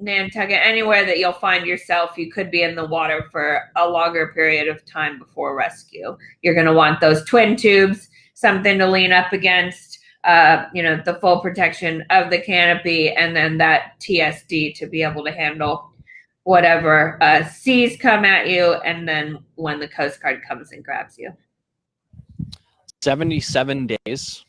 Nantucket, anywhere that you'll find yourself. You could be in the water for a longer period of time before rescue. You're going to want those twin tubes, something to lean up against, the full protection of the canopy, and then that TSD to be able to handle whatever seas come at you, and then when the Coast Guard comes and grabs you. 77 days.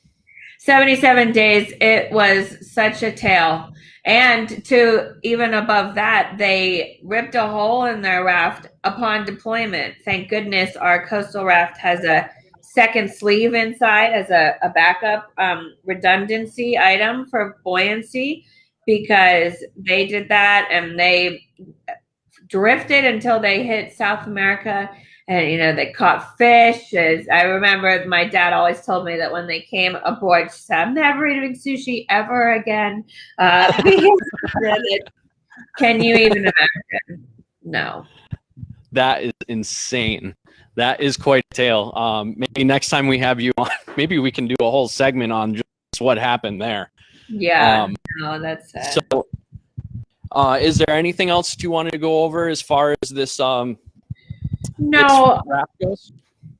77 days. It was such a tale. And to even above that, they ripped a hole in their raft upon deployment. Thank goodness our coastal raft has a second sleeve inside as a backup redundancy item for buoyancy, because they did that and they drifted until they hit South America. And, they caught fish. I remember my dad always told me that when they came aboard, she said, "I'm never eating sushi ever again." Can you even imagine? No. That is insane. That is quite a tale. Maybe next time we have you on, maybe we can do a whole segment on just what happened there. Yeah. No, that's sad. So, is there anything else that you wanted to go over as far as this? No, raft goes?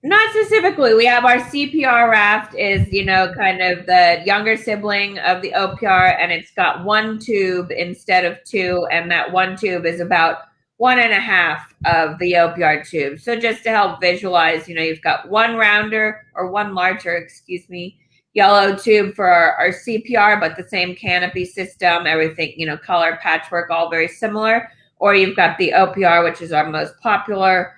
Not specifically. We have our CPR raft is, kind of the younger sibling of the OPR, and it's got one tube instead of 2, and that one tube is about 1.5 of the OPR tube. So just to help visualize, you've got one larger, yellow tube for our CPR, but the same canopy system, everything, color, patchwork, all very similar. Or you've got the OPR, which is our most popular,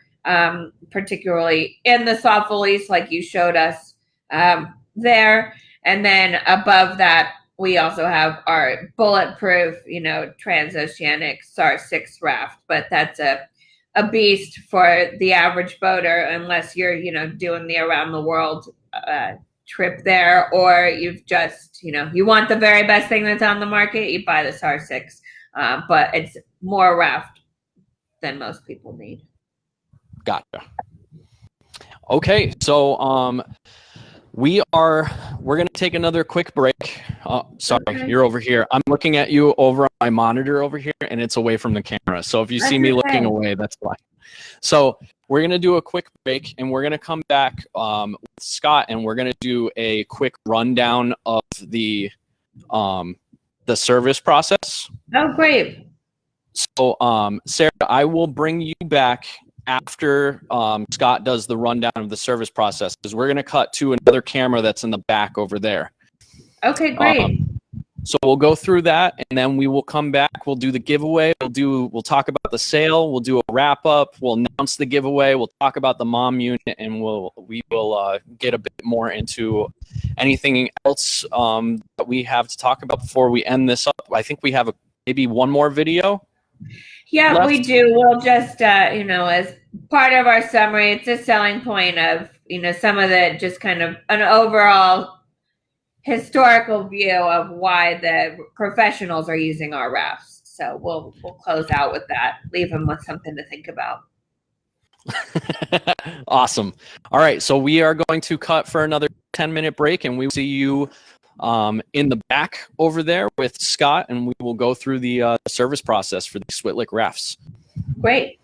particularly in the soft release, like you showed us there. And then above that, we also have our bulletproof, transoceanic SAR-6 raft, but that's a beast for the average boater, unless you're, doing the around the world trip there, or you've just, you want the very best thing that's on the market, you buy the SAR 6. But it's more Raft than most people need. Gotcha. Okay, so we're gonna take another quick break. Sorry, Okay. You're over here. I'm looking at you over on my monitor over here, and it's away from the camera. So if you see me looking away, that's why. So we're gonna do a quick break, and we're gonna come back with Scott, and we're gonna do a quick rundown of the service process. Oh, great. So, Sarah, I will bring you back after Scott does the rundown of the service process, because we're going to cut to another camera that's in the back over there. Okay, great. So we'll go through that, and then we will come back. We'll do the giveaway. We'll talk about the sale. We'll do a wrap up. We'll announce the giveaway. We'll talk about the mom unit, and we will get a bit more into anything else that we have to talk about before we end this up. I think we have maybe one more video. Yeah, left. we do. We'll just, as part of our summary, it's a selling point of, some of the just kind of an overall historical view of why the professionals are using our rafts. So we'll close out with that, leave them with something to think about. Awesome. All right, so we are going to cut for another 10-minute break, and we will see you in the back over there with Scott, and we will go through the service process for the Switlik rafts. Great.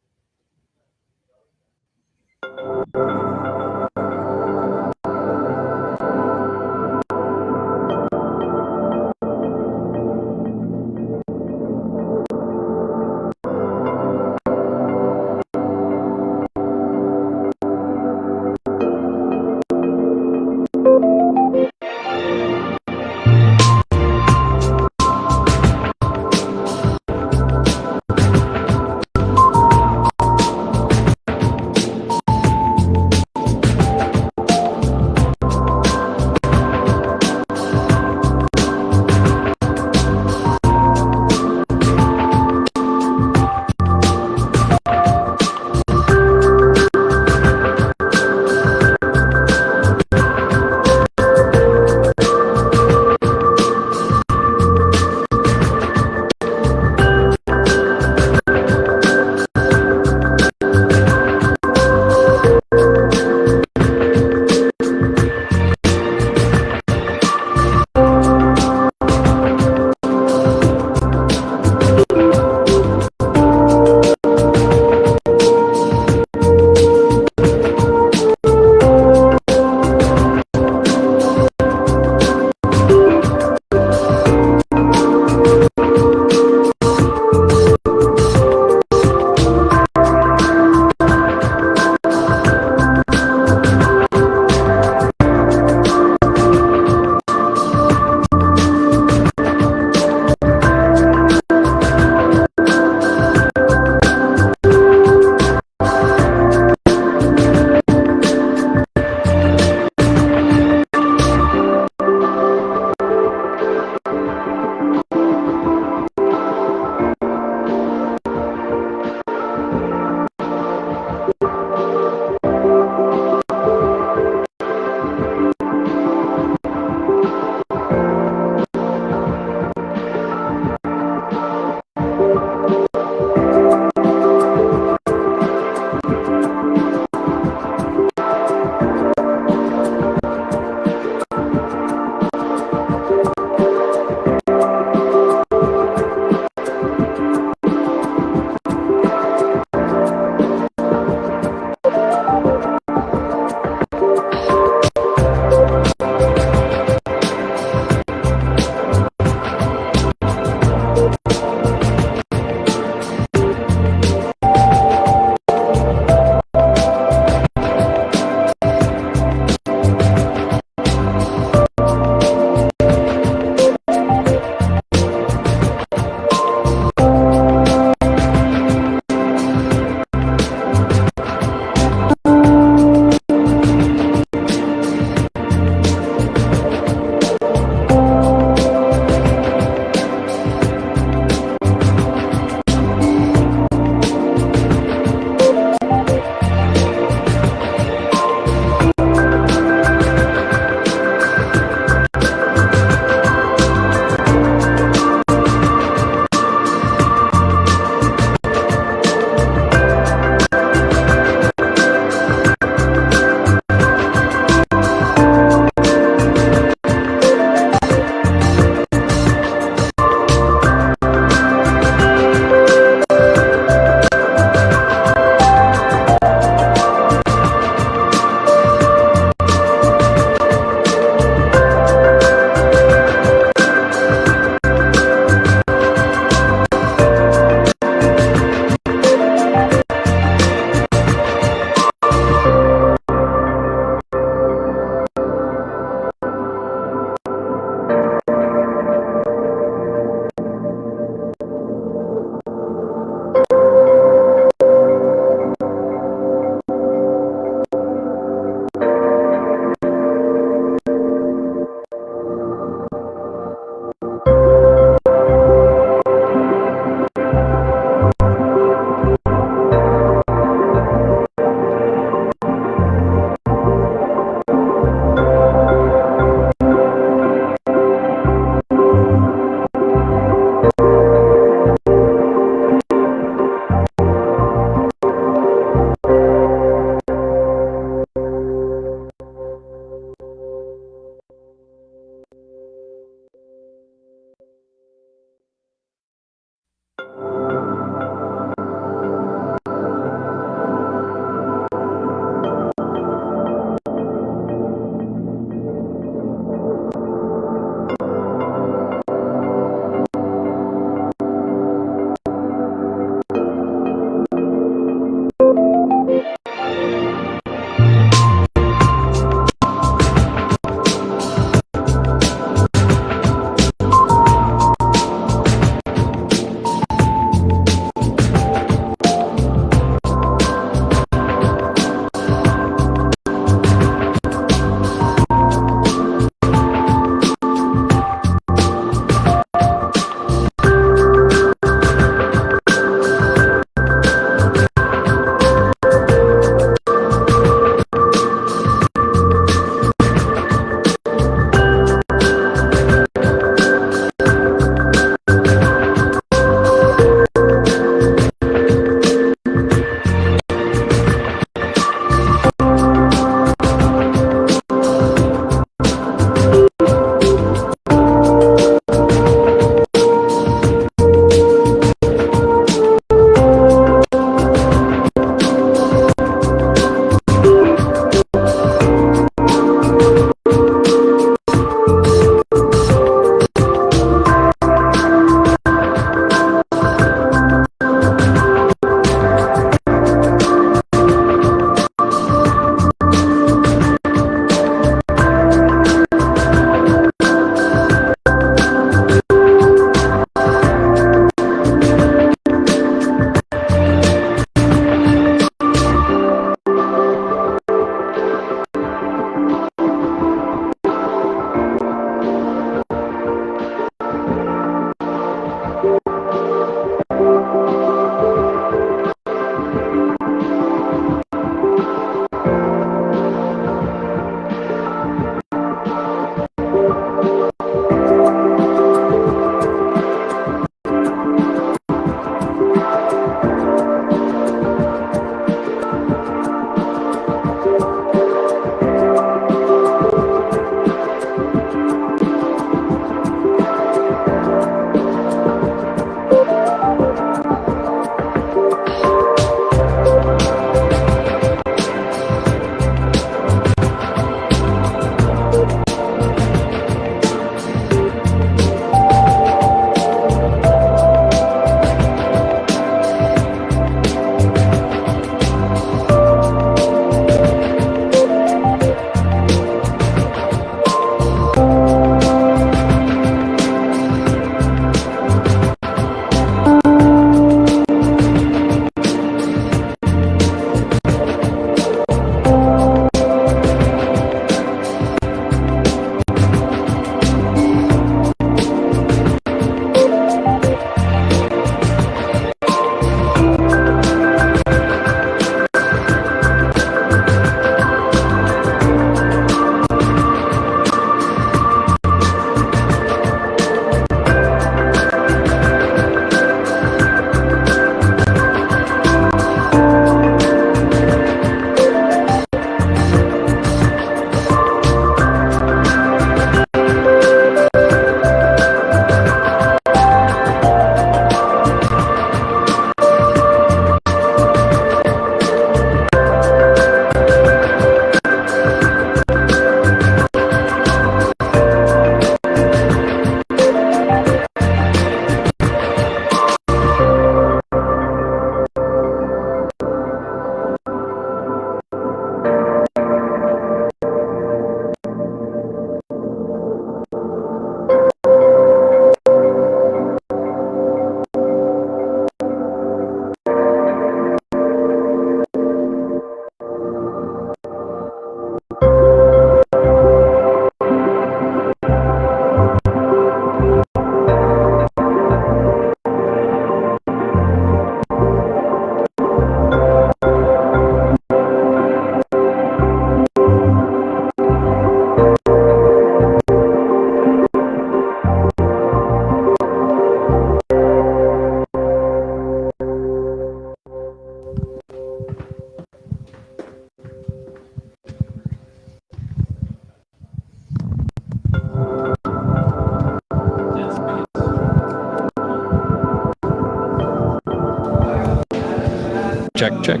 check, check.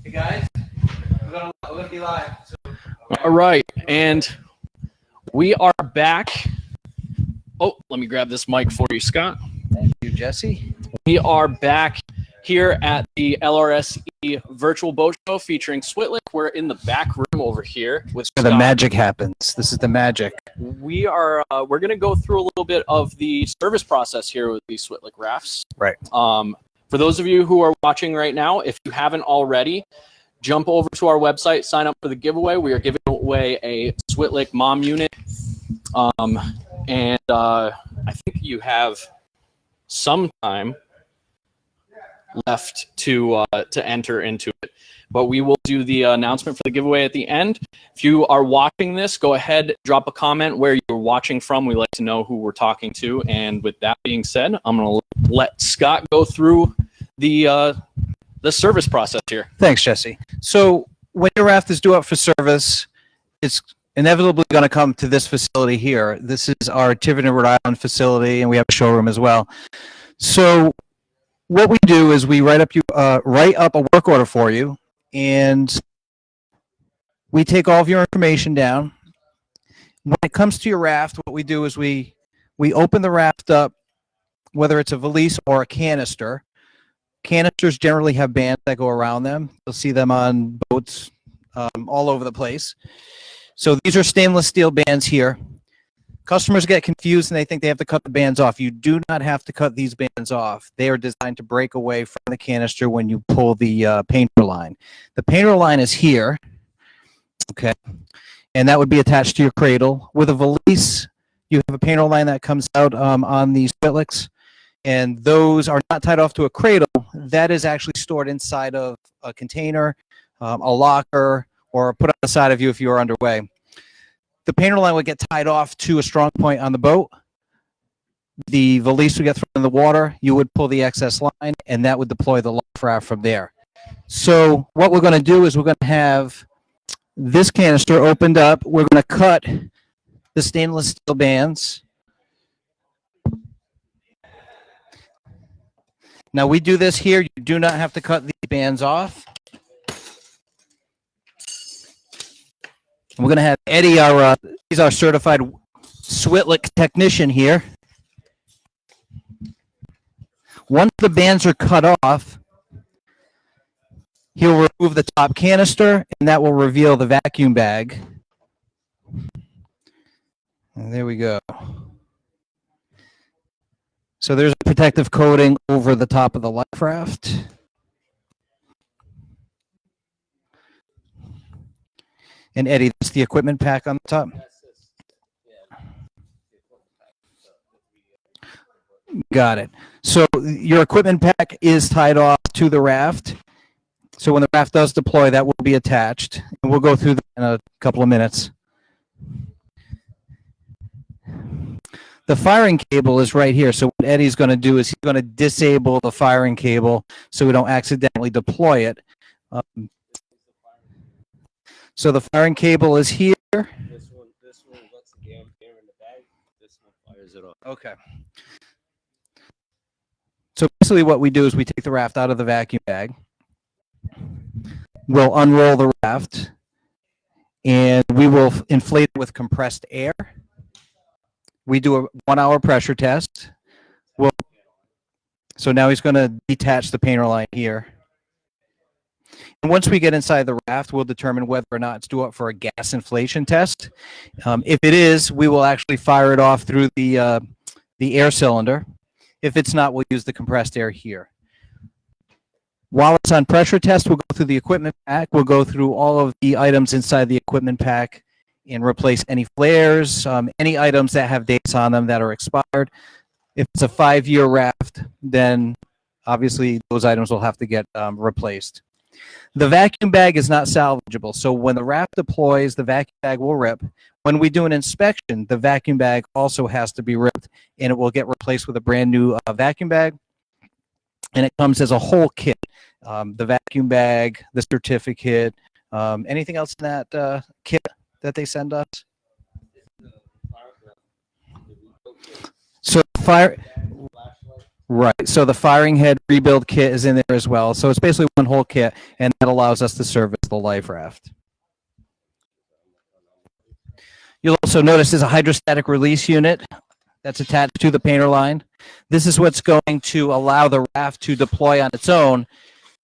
Hey guys, we're gonna be live. All right, and we are back. Oh, let me grab this mic for you, Scott. Thank you, Jesse. We are back here at the LRSE Virtual Boat Show featuring Switlik. We're in the back room over here with Where Scott. the magic happens. This is the magic. We are we're going to go through a little bit of the service process here with these Switlik rafts. Right. For those of you who are watching right now, if you haven't already, jump over to our website, sign up for the giveaway. We are giving away a Switlik mom unit. And I think you have some time left to enter into it, but we will do the announcement for the giveaway at the end. If you are watching this, go ahead, drop a comment where you're watching from. We like to know who we're talking to. And with that being said, I'm going to let Scott go through the service process here. Thanks, Jesse. So when your raft is due up for service, it's inevitably going to come to this facility here. This is our Tiverton, Rhode Island facility, and we have a showroom as well. So what we do is we write up a work order for you, and we take all of your information down. When it comes to your raft, what we do is we open the raft up, whether it's a valise or a canister. Canisters generally have bands that go around them. You'll see them on boats all over the place. So these are stainless steel bands here. Customers get confused and they think they have to cut the bands off. You do not have to cut these bands off. They are designed to break away from the canister when you pull the painter line. The painter line is here, okay, and that would be attached to your cradle. With a valise, you have a painter line that comes out on these Switliks, and those are not tied off to a cradle. That is actually stored inside of a container, a locker, or put on the side of you if you are underway. The painter line would get tied off to a strong point on the boat. The valise would get thrown in the water. You would pull the excess line, and that would deploy the life raft from there. So what we're going to do is we're going to have this canister opened up. We're going to cut the stainless steel bands. Now we do this here. You do not have to cut these bands off. We're going to have Eddie, he's our certified Switlik technician here. Once the bands are cut off, he'll remove the top canister, and that will reveal the vacuum bag. And there we go. So there's a protective coating over the top of the life raft. And Eddie, that's the equipment pack on the top. Got it. So your equipment pack is tied off to the raft. So when the raft does deploy, that will be attached. And we'll go through that in a couple of minutes. The firing cable is right here. So what Eddie's going to do is he's going to disable the firing cable so we don't accidentally deploy it. So the firing cable is here. This one lets the damn air in the bag. This one fires it off. Okay. So basically what we do is we take the raft out of the vacuum bag. We'll unroll the raft, and we will inflate it with compressed air. We do a 1-hour pressure test. So now he's going to detach the painter line here. And once we get inside the raft, we'll determine whether or not it's due up for a gas inflation test. If it is, we will actually fire it off through the air cylinder. If it's not, we'll use the compressed air here. While it's on pressure test, we'll go through the equipment pack. We'll go through all of the items inside the equipment pack and replace any flares, any items that have dates on them that are expired. If it's a 5-year raft, then obviously those items will have to get replaced. The vacuum bag is not salvageable, so when the raft deploys, the vacuum bag will rip. When we do an inspection, the vacuum bag also has to be ripped, and it will get replaced with a brand new vacuum bag, and it comes as a whole kit. The vacuum bag, the certificate, anything else in that kit that they send us? So Right. So the firing head rebuild kit is in there as well. So it's basically one whole kit, and that allows us to service the life raft. You'll also notice there's a hydrostatic release unit that's attached to the painter line. This is what's going to allow the raft to deploy on its own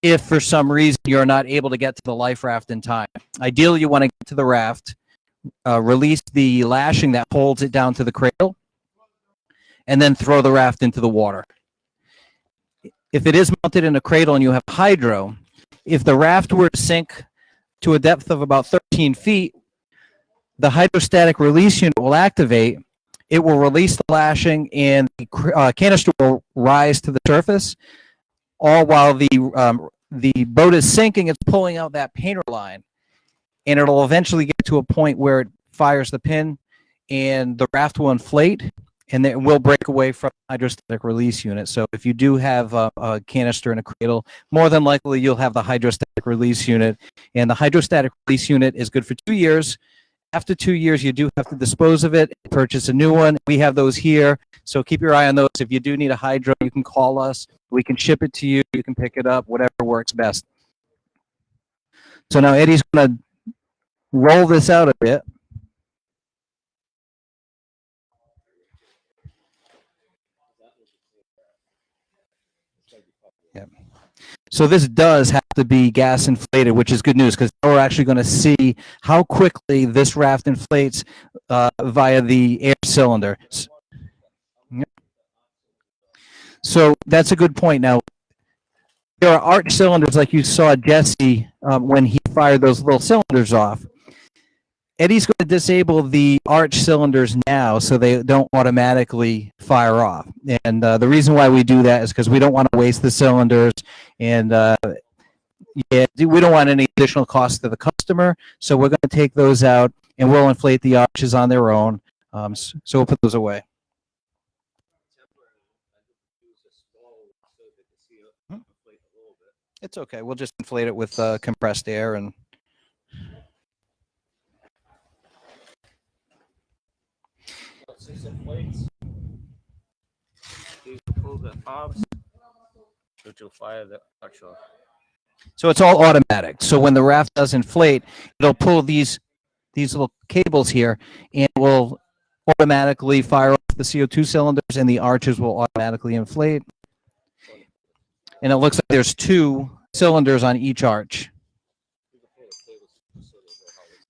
if for some reason you're not able to get to the life raft in time. Ideally, you want to get to the raft, release the lashing that holds it down to the cradle, and then throw the raft into the water. If it is mounted in a cradle and you have hydro, if the raft were to sink to a depth of about 13 feet, the hydrostatic release unit will activate. It will release the lashing, and the canister will rise to the surface. All while the boat is sinking, it's pulling out that painter line, and it'll eventually get to a point where it fires the pin, and the raft will inflate, and then it will break away from the hydrostatic release unit. So if you do have a canister in a cradle, more than likely you'll have the hydrostatic release unit, and the hydrostatic release unit is good for 2 years. After 2 years, you do have to dispose of it, purchase a new one. We have those here, so keep your eye on those. If you do need a hydro, you can call us. We can ship it to you. You can pick it up, whatever works best. So now Eddie's going to roll this out a bit. Yep. So this does have to be gas inflated, which is good news because we're actually going to see how quickly this raft inflates via the air cylinder. Yep. So that's a good point. Now, there are arch cylinders like you saw Jesse when he fired those little cylinders off. Eddie's going to disable the arch cylinders now so they don't automatically fire off. And the reason why we do that is because we don't want to waste the cylinders, and we don't want any additional cost to the customer. So we're going to take those out, and we'll inflate the arches on their own. So we'll put those away. It's okay. We'll just inflate it with compressed air and. These inflates. These will pull the knobs, which will fire the actual. So it's all automatic. So when the raft does inflate, it'll pull these little cables here, and will automatically fire off the CO2 cylinders, and the arches will automatically inflate. And it looks like there's 2 cylinders on each arch.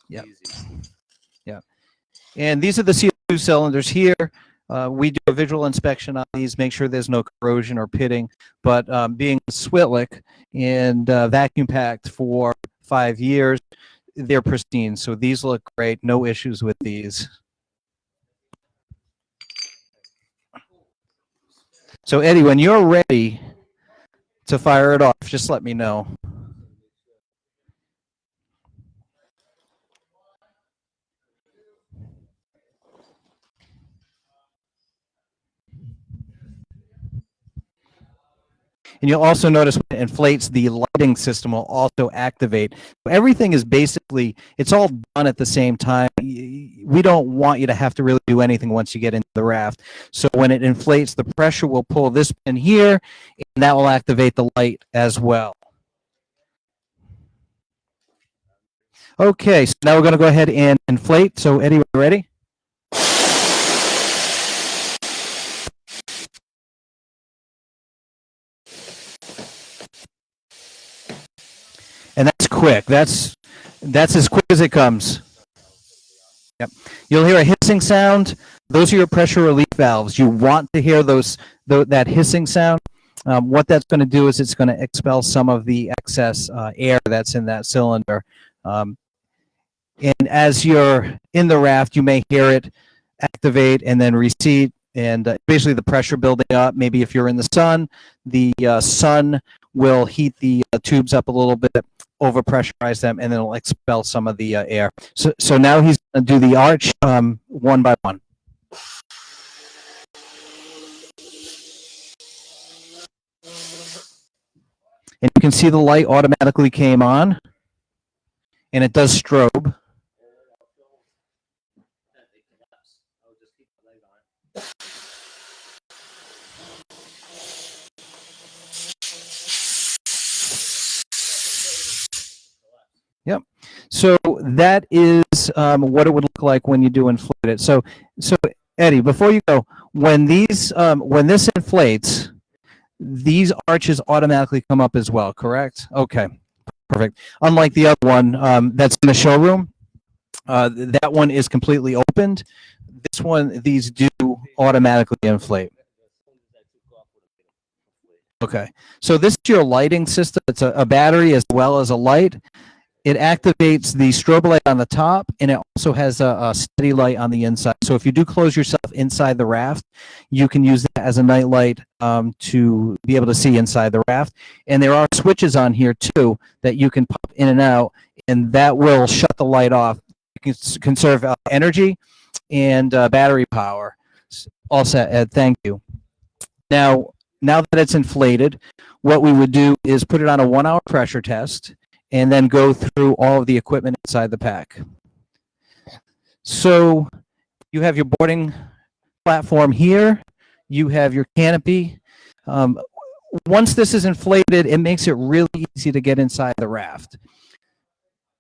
Yeah. Yeah. And these are the CO2 cylinders here. We do a visual inspection on these, make sure there's no corrosion or pitting. But being Switlik and vacuum packed for 5 years, they're pristine. So these look great. No issues with these. So Eddie, when you're ready to fire it off, just let me know. And you'll also notice when it inflates, the lighting system will also activate. Everything is basically, it's all done at the same time. We don't want you to have to really do anything once you get into the raft. So when it inflates, the pressure will pull this pin here, and that will activate the light as well. Okay, so now we're going to go ahead and inflate. So Eddie, we're ready? And that's quick. That's as quick as it comes. Yep. You'll hear a hissing sound. Those are your pressure relief valves. You want to hear that hissing sound. What that's going to do is it's going to expel some of the excess air that's in that cylinder. And as you're in the raft, you may hear it activate and then recede, and basically the pressure building up. Maybe if you're in the sun will heat the tubes up a little bit, overpressurize them, and then it'll expel some of the air. So now he's going to do the arch one by one. And you can see the light automatically came on, and it does strobe. So that is what it would look like when you do inflate it. So Eddie, before you go, when this inflates, these arches automatically come up as well, correct? Okay, perfect. Unlike the other one that's in the showroom, that one is completely opened. This one, these do automatically inflate. Okay, so this is your lighting system. It's a battery as well as a light. It activates the strobe light on the top, and it also has a steady light on the inside. So if you do close yourself inside the raft, you can use that as a night light to be able to see inside the raft. And there are switches on here too that you can pop in and out, and that will shut the light off. You can conserve energy and battery power. All set, Ed. Thank you. Now that it's inflated, what we would do is put it on a 1-hour pressure test and then go through all of the equipment inside the pack. So you have your boarding platform here. You have your canopy. Once this is inflated, it makes it really easy to get inside the raft.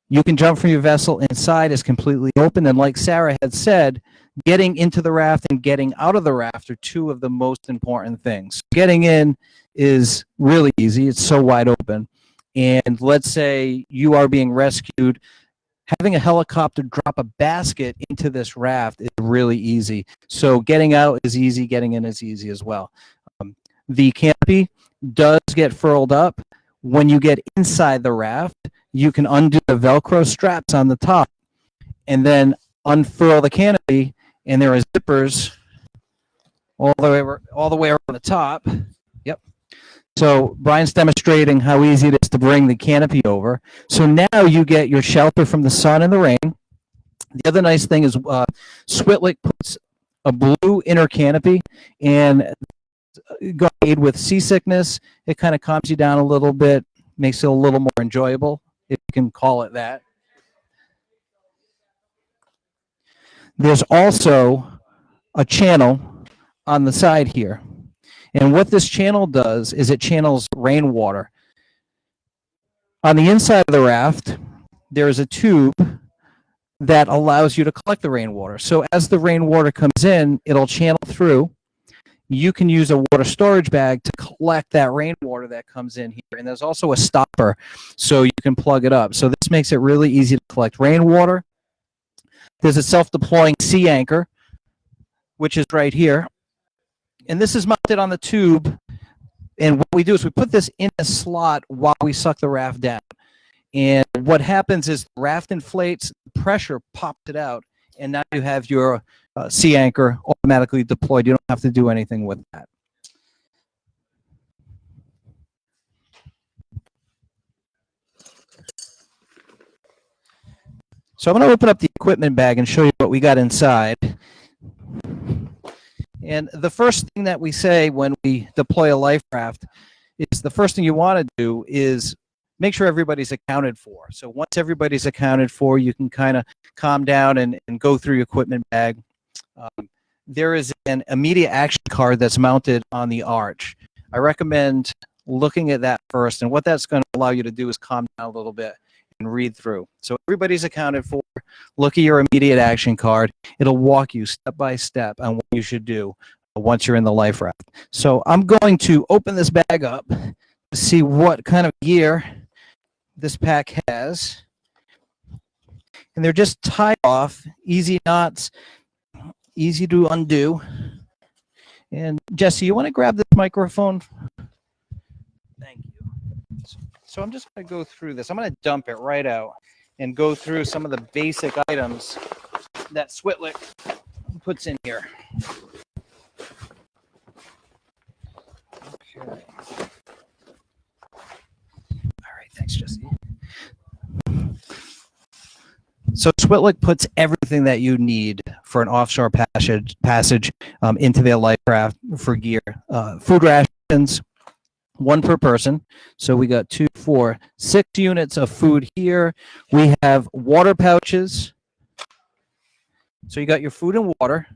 You can jump from your vessel inside is completely open. And like Sarah had said, getting into the raft and getting out of the raft are two of the most important things. Getting in is really easy. It's so wide open. And let's say you are being rescued, having a helicopter drop a basket into this raft is really easy. So getting out is easy, getting in is easy as well. The canopy does get furled up. When you get inside the raft, you can undo the Velcro straps on the top and then unfurl the canopy, and there are zippers all the way around the top. Yep. So Brian's demonstrating how easy it is to bring the canopy over. So now you get your shelter from the sun and the rain. The other nice thing is Switlik puts a blue inner canopy, and aid with seasickness. It kind of calms you down a little bit, makes it a little more enjoyable, if you can call it that. There's also a channel on the side here. And what this channel does is it channels rainwater. On the inside of the raft, there is a tube that allows you to collect the rainwater. So as the rainwater comes in, it'll channel through. You can use a water storage bag to collect that rainwater that comes in here. And there's also a stopper, so you can plug it up. So this makes it really easy to collect rainwater. There's a self-deploying sea anchor, which is right here. And this is mounted on the tube. And what we do is we put this in a slot while we suck the raft down. And what happens is the raft inflates, pressure pops it out, and now you have your sea anchor automatically deployed. You don't have to do anything with that. So I'm going to open up the equipment bag and show you what we got inside. And the first thing that we say when we deploy a life raft is the first thing you want to do is make sure everybody's accounted for. So once everybody's accounted for, you can kind of calm down and go through your equipment bag. There is an immediate action card that's mounted on the arch. I recommend looking at that first, and what that's going to allow you to do is calm down a little bit and read through. So everybody's accounted for. Look at your immediate action card. It'll walk you step by step on what you should do once you're in the life raft. So I'm going to open this bag up to see what kind of gear this pack has. And they're just tied off, easy knots, easy to undo. And Jesse, you want to grab this microphone? Thank you. So I'm just going to go through this. I'm going to dump it right out and go through some of the basic items that Switlik puts in here. Okay. All right, thanks, Jesse. So Switlik puts everything that you need for an offshore passage into their life raft for gear. Food rations, 1 per person. So we got 2, 4, 6 units of food here. We have water pouches. So you got your food and water.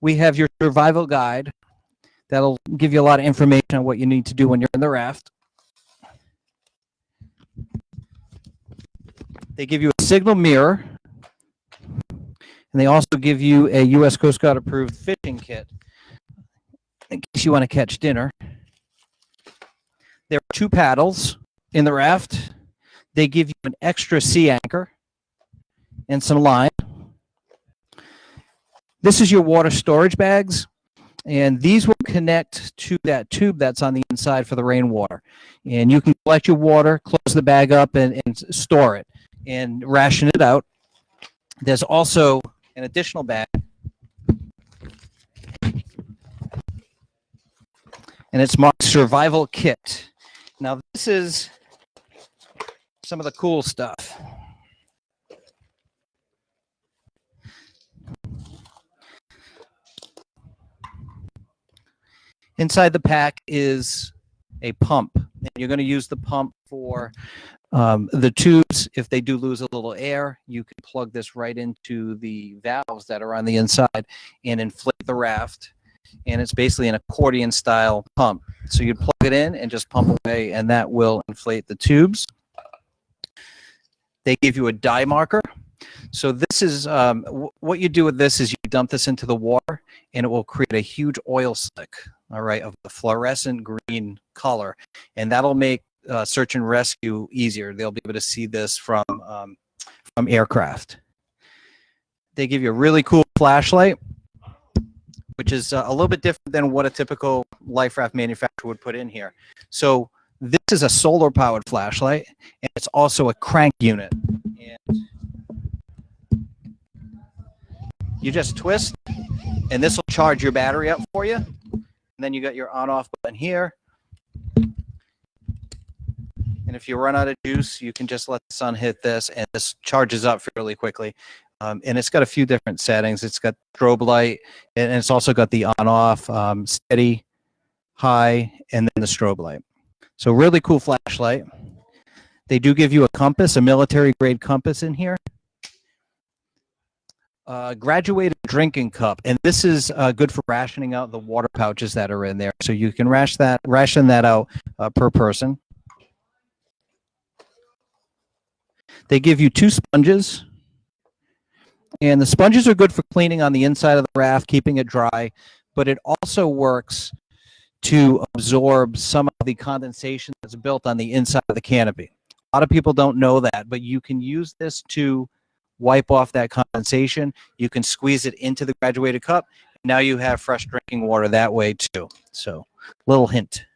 We have your survival guide. That'll give you a lot of information on what you need to do when you're in the raft. They give you a signal mirror, and they also give you a U.S. Coast Guard approved fishing kit in case you want to catch dinner. There are 2 paddles in the raft. They give you an extra sea anchor and some line. This is your water storage bags, and these will connect to that tube that's on the inside for the rainwater. And you can collect your water, close the bag up, and store it and ration it out. There's also an additional bag, and it's marked Survival Kit. Now, this is some of the cool stuff. Inside the pack is a pump, and you're going to use the pump for the tubes. If they do lose a little air, you can plug this right into the valves that are on the inside and inflate the raft. And it's basically an accordion style pump. So you plug it in and just pump away, and that will inflate the tubes. They give you a dye marker. So this is what you do with this is you dump this into the water, and it will create a huge oil slick, all right, of the fluorescent green color, and that'll make search and rescue easier. They'll be able to see this from aircraft. They give you a really cool flashlight, which is a little bit different than what a typical life raft manufacturer would put in here. So this is a solar powered flashlight, and it's also a crank unit. And you just twist, and this will charge your battery up for you. And then you got your on-off button here. And if you run out of juice, you can just let the sun hit this, and this charges up fairly quickly. And it's got a few different settings. It's got strobe light, and it's also got the on-off, steady, high, and then the strobe light. So really cool flashlight. They do give you a compass, a military-grade compass in here. Graduated drinking cup, and this is good for rationing out the water pouches that are in there. So you can ration that out per person. They give you 2 sponges, and the sponges are good for cleaning on the inside of the raft, keeping it dry, but it also works to absorb some of the condensation that's built on the inside of the canopy. A lot of people don't know that, but you can use this to wipe off that condensation. You can squeeze it into the graduated cup. Now you have fresh drinking water that way too. So, little hint.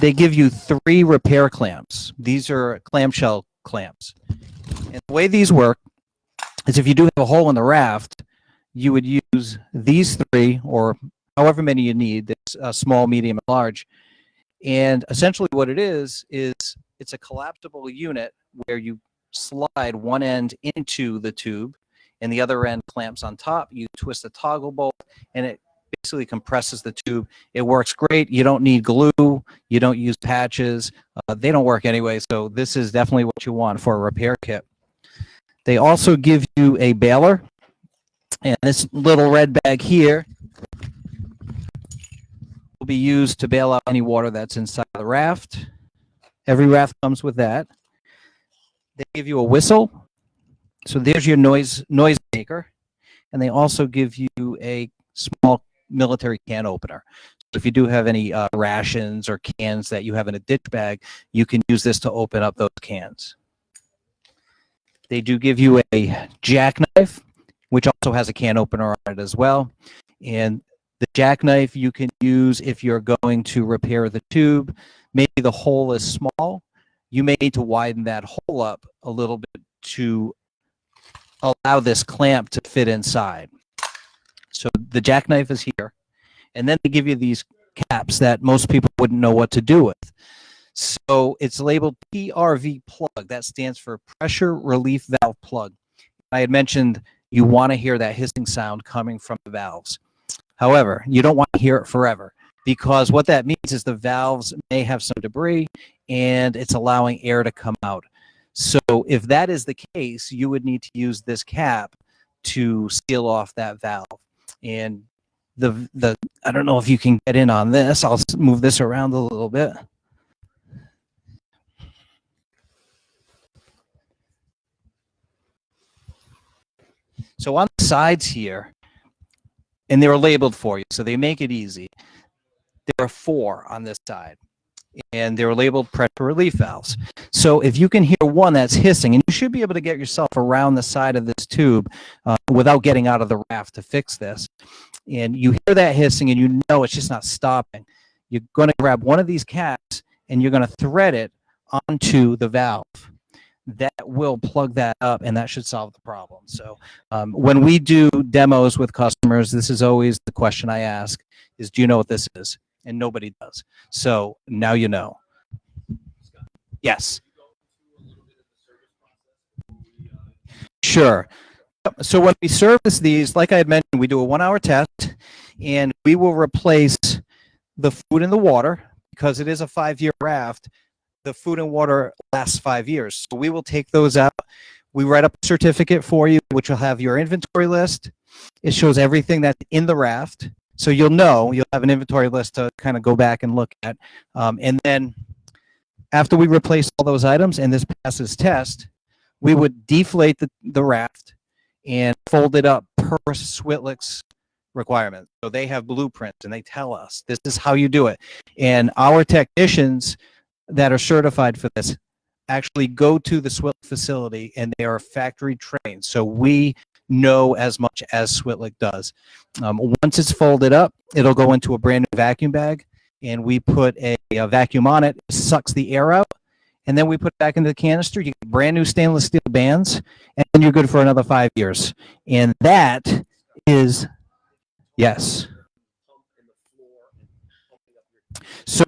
They give you 3 repair clamps. These are clamshell clamps. And the way these work is if you do have a hole in the raft, you would use these 3 or however many you need. It's small, medium, and large. And essentially what it is it's a collapsible unit where you slide one end into the tube and the other end clamps on top. You twist a toggle bolt, and it basically compresses the tube. It works great. You don't need glue. You don't use patches. They don't work anyway, so this is definitely what you want for a repair kit. They also give you a baler, and this little red bag here will be used to bail out any water that's inside the raft. Every raft comes with that. They give you a whistle. So there's your noise maker. And they also give you a small military can opener. So if you do have any rations or cans that you have in a ditch bag, you can use this to open up those cans. They do give you a jackknife, which also has a can opener on it as well. And the jackknife you can use if you're going to repair the tube. Maybe the hole is small. You may need to widen that hole up a little bit to allow this clamp to fit inside. So the jackknife is here. And then they give you these caps that most people wouldn't know what to do with. So it's labeled PRV plug. That stands for pressure relief valve plug. I had mentioned you want to hear that hissing sound coming from the valves. However, you don't want to hear it forever, because what that means is the valves may have some debris and it's allowing air to come out. So if that is the case, you would need to use this cap to seal off that valve. And the I don't know if you can get in on this. I'll move this around a little bit. So on the sides here, and they're labeled for you, so they make it easy. There are 4 on this side, and they're labeled pressure relief valves. So if you can hear one that's hissing, and you should be able to get yourself around the side of this tube without getting out of the raft to fix this, and you hear that hissing and you know it's just not stopping, you're going to grab one of these caps and you're going to thread it onto the valve. That will plug that up, and that should solve the problem. So when we do demos with customers, this is always the question I ask is, do you know what this is? And nobody does. So now you know. Yes. Sure. So when we service these, like I had mentioned, we do a 1-hour test, and we will replace the food and the water because it is a 5-year raft. The food and water lasts 5 years. So we will take those out. We write up a certificate for you, which will have your inventory list. It shows everything that's in the raft. So you'll have an inventory list to kind of go back and look at. And then after we replace all those items and this passes test, we would deflate the raft and fold it up per Switlik's requirement. So they have blueprints and they tell us this is how you do it. And our technicians that are certified for this actually go to the Switlik facility, and they are factory trained. So we know as much as Switlik does. Once it's folded up, it'll go into a brand new vacuum bag, and we put a vacuum on it, sucks the air out, and then we put it back into the canister. You get brand new stainless steel bands, and then you're good for another 5 years. And that is, yes. So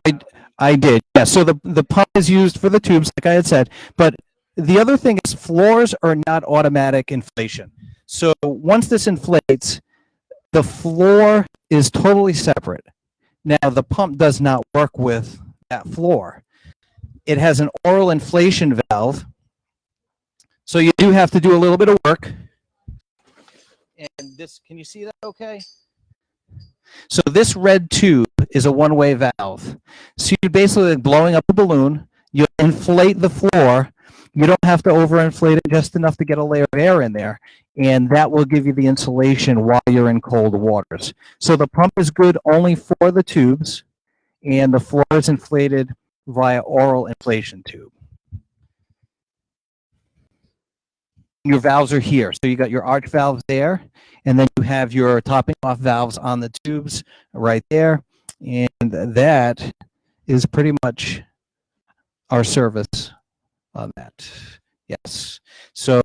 I did, yeah. So the pump is used for the tubes, like I had said. But the other thing is floors are not automatic inflation. So once this inflates, the floor is totally separate. Now, the pump does not work with that floor. It has an oral inflation valve. So you do have to do a little bit of work. And this, can you see that okay? So this red tube is a one-way valve. So you're basically blowing up a balloon. You inflate the floor. You don't have to overinflate it, just enough to get a layer of air in there. And that will give you the insulation while you're in cold waters. So the pump is good only for the tubes, and the floor is inflated via oral inflation tube. Your valves are here. So you got your arch valves there, and then you have your topping off valves on the tubes right there. And that is pretty much our service on that. Yes. So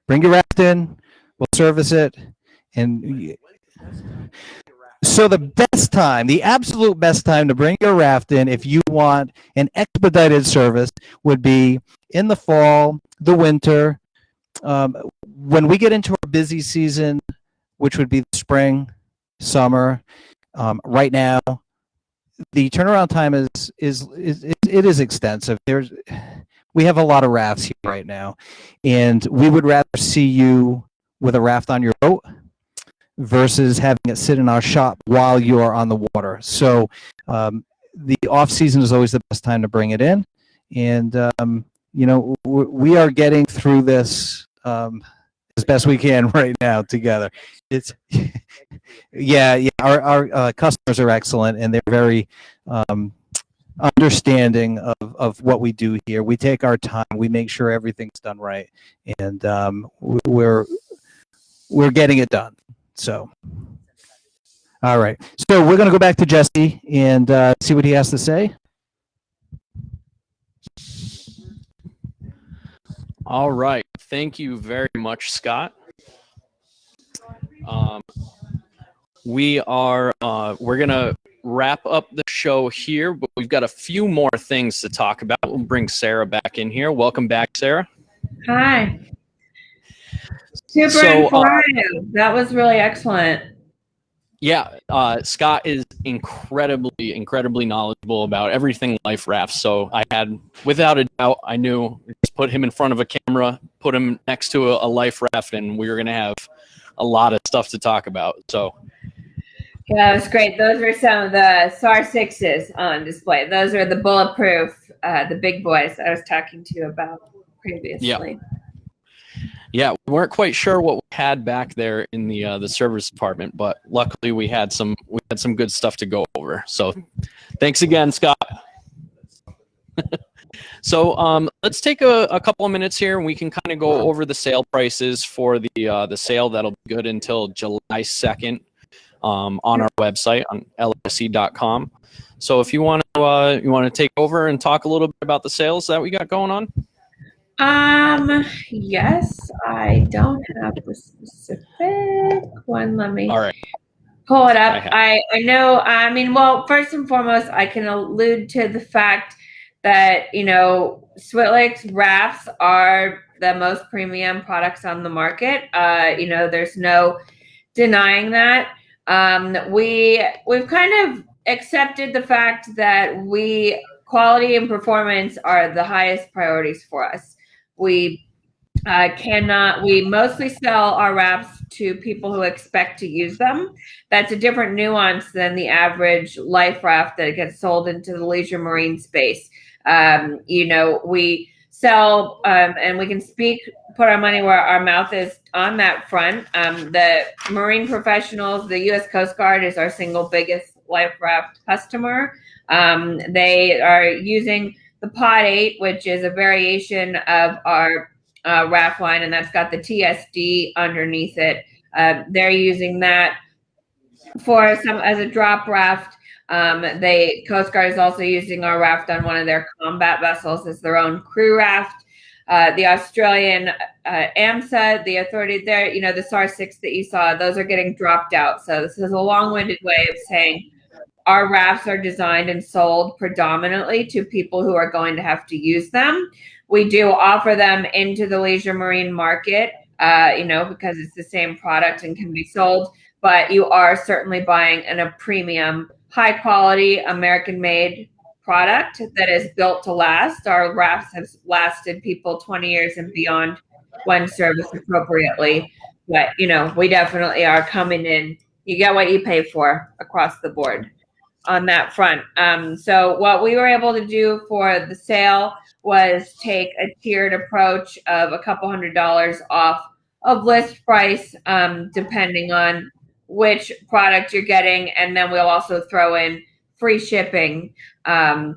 bring your raft in, we'll service it. And so the best time, the absolute best time to bring your raft in if you want an expedited service would be in the fall, the winter. When we get into our busy season, which would be the spring, summer, right now, the turnaround time is extensive. We have a lot of rafts here right now, and we would rather see you with a raft on your boat versus having it sit in our shop while you are on the water. So the off season is always the best time to bring it in, and you know, we are getting through this as best we can right now together. It's yeah. Our customers are excellent, and they're very understanding of what we do here. We take our time. We make sure everything's done right, and we're getting it done. So, all right. So we're going to go back to Jesse and see what he has to say. All right. Thank you very much, Scott. We're gonna wrap up the show here, but we've got a few more things to talk about. We'll bring Sarah back in here. Welcome back, Sarah. Hi. Super informative. That was really excellent. Yeah, Scott is incredibly knowledgeable about everything life rafts. So I had, without a doubt, I knew just put him in front of a camera, put him next to a life raft, and we were going to have a lot of stuff to talk about. So yeah, it was great. Those were some of the SAR 6s on display. Those are the bulletproof, the big boys I was talking to you about previously. Yeah. Yeah, we weren't quite sure what we had back there in the service department, but luckily we had some good stuff to go over. So thanks again, Scott. So let's take a couple of minutes here, and we can kind of go over the sale prices for the sale that'll be good until July 2nd on our website on LRSE.com. So if you want to take over and talk a little bit about the sales that we got going on. Yes, I don't have the specific one. Let me All right. pull it up. I know. I mean, well, first and foremost, I can allude to the fact that, Switlik's rafts are the most premium products on the market. There's no denying that. We've kind of accepted the fact that quality and performance are the highest priorities for us. We mostly sell our rafts to people who expect to use them. That's a different nuance than the average life raft that gets sold into the leisure marine space. We sell, and we can put our money where our mouth is on that front. The marine professionals, the U.S. Coast Guard is our single biggest life raft customer. They are using the Pod 8, which is a variation of our raft line, and that's got the TSD underneath it. They're using that as a drop raft. Coast Guard is also using our raft on one of their combat vessels as their own crew raft. The Australian AMSA, the authority there, the SAR-6 that you saw, those are getting dropped out. So this is a long-winded way of saying our rafts are designed and sold predominantly to people who are going to have to use them. We do offer them into the leisure marine market, because it's the same product and can be sold, but you are certainly buying a premium, high quality, American-made product that is built to last. Our rafts have lasted people 20 years and beyond when serviced appropriately. But, we definitely are coming in. You get what you pay for across the board on that front. So what we were able to do for the sale was take a tiered approach of a couple $100 off of list price, depending on which product you're getting. And then we'll also throw in free shipping,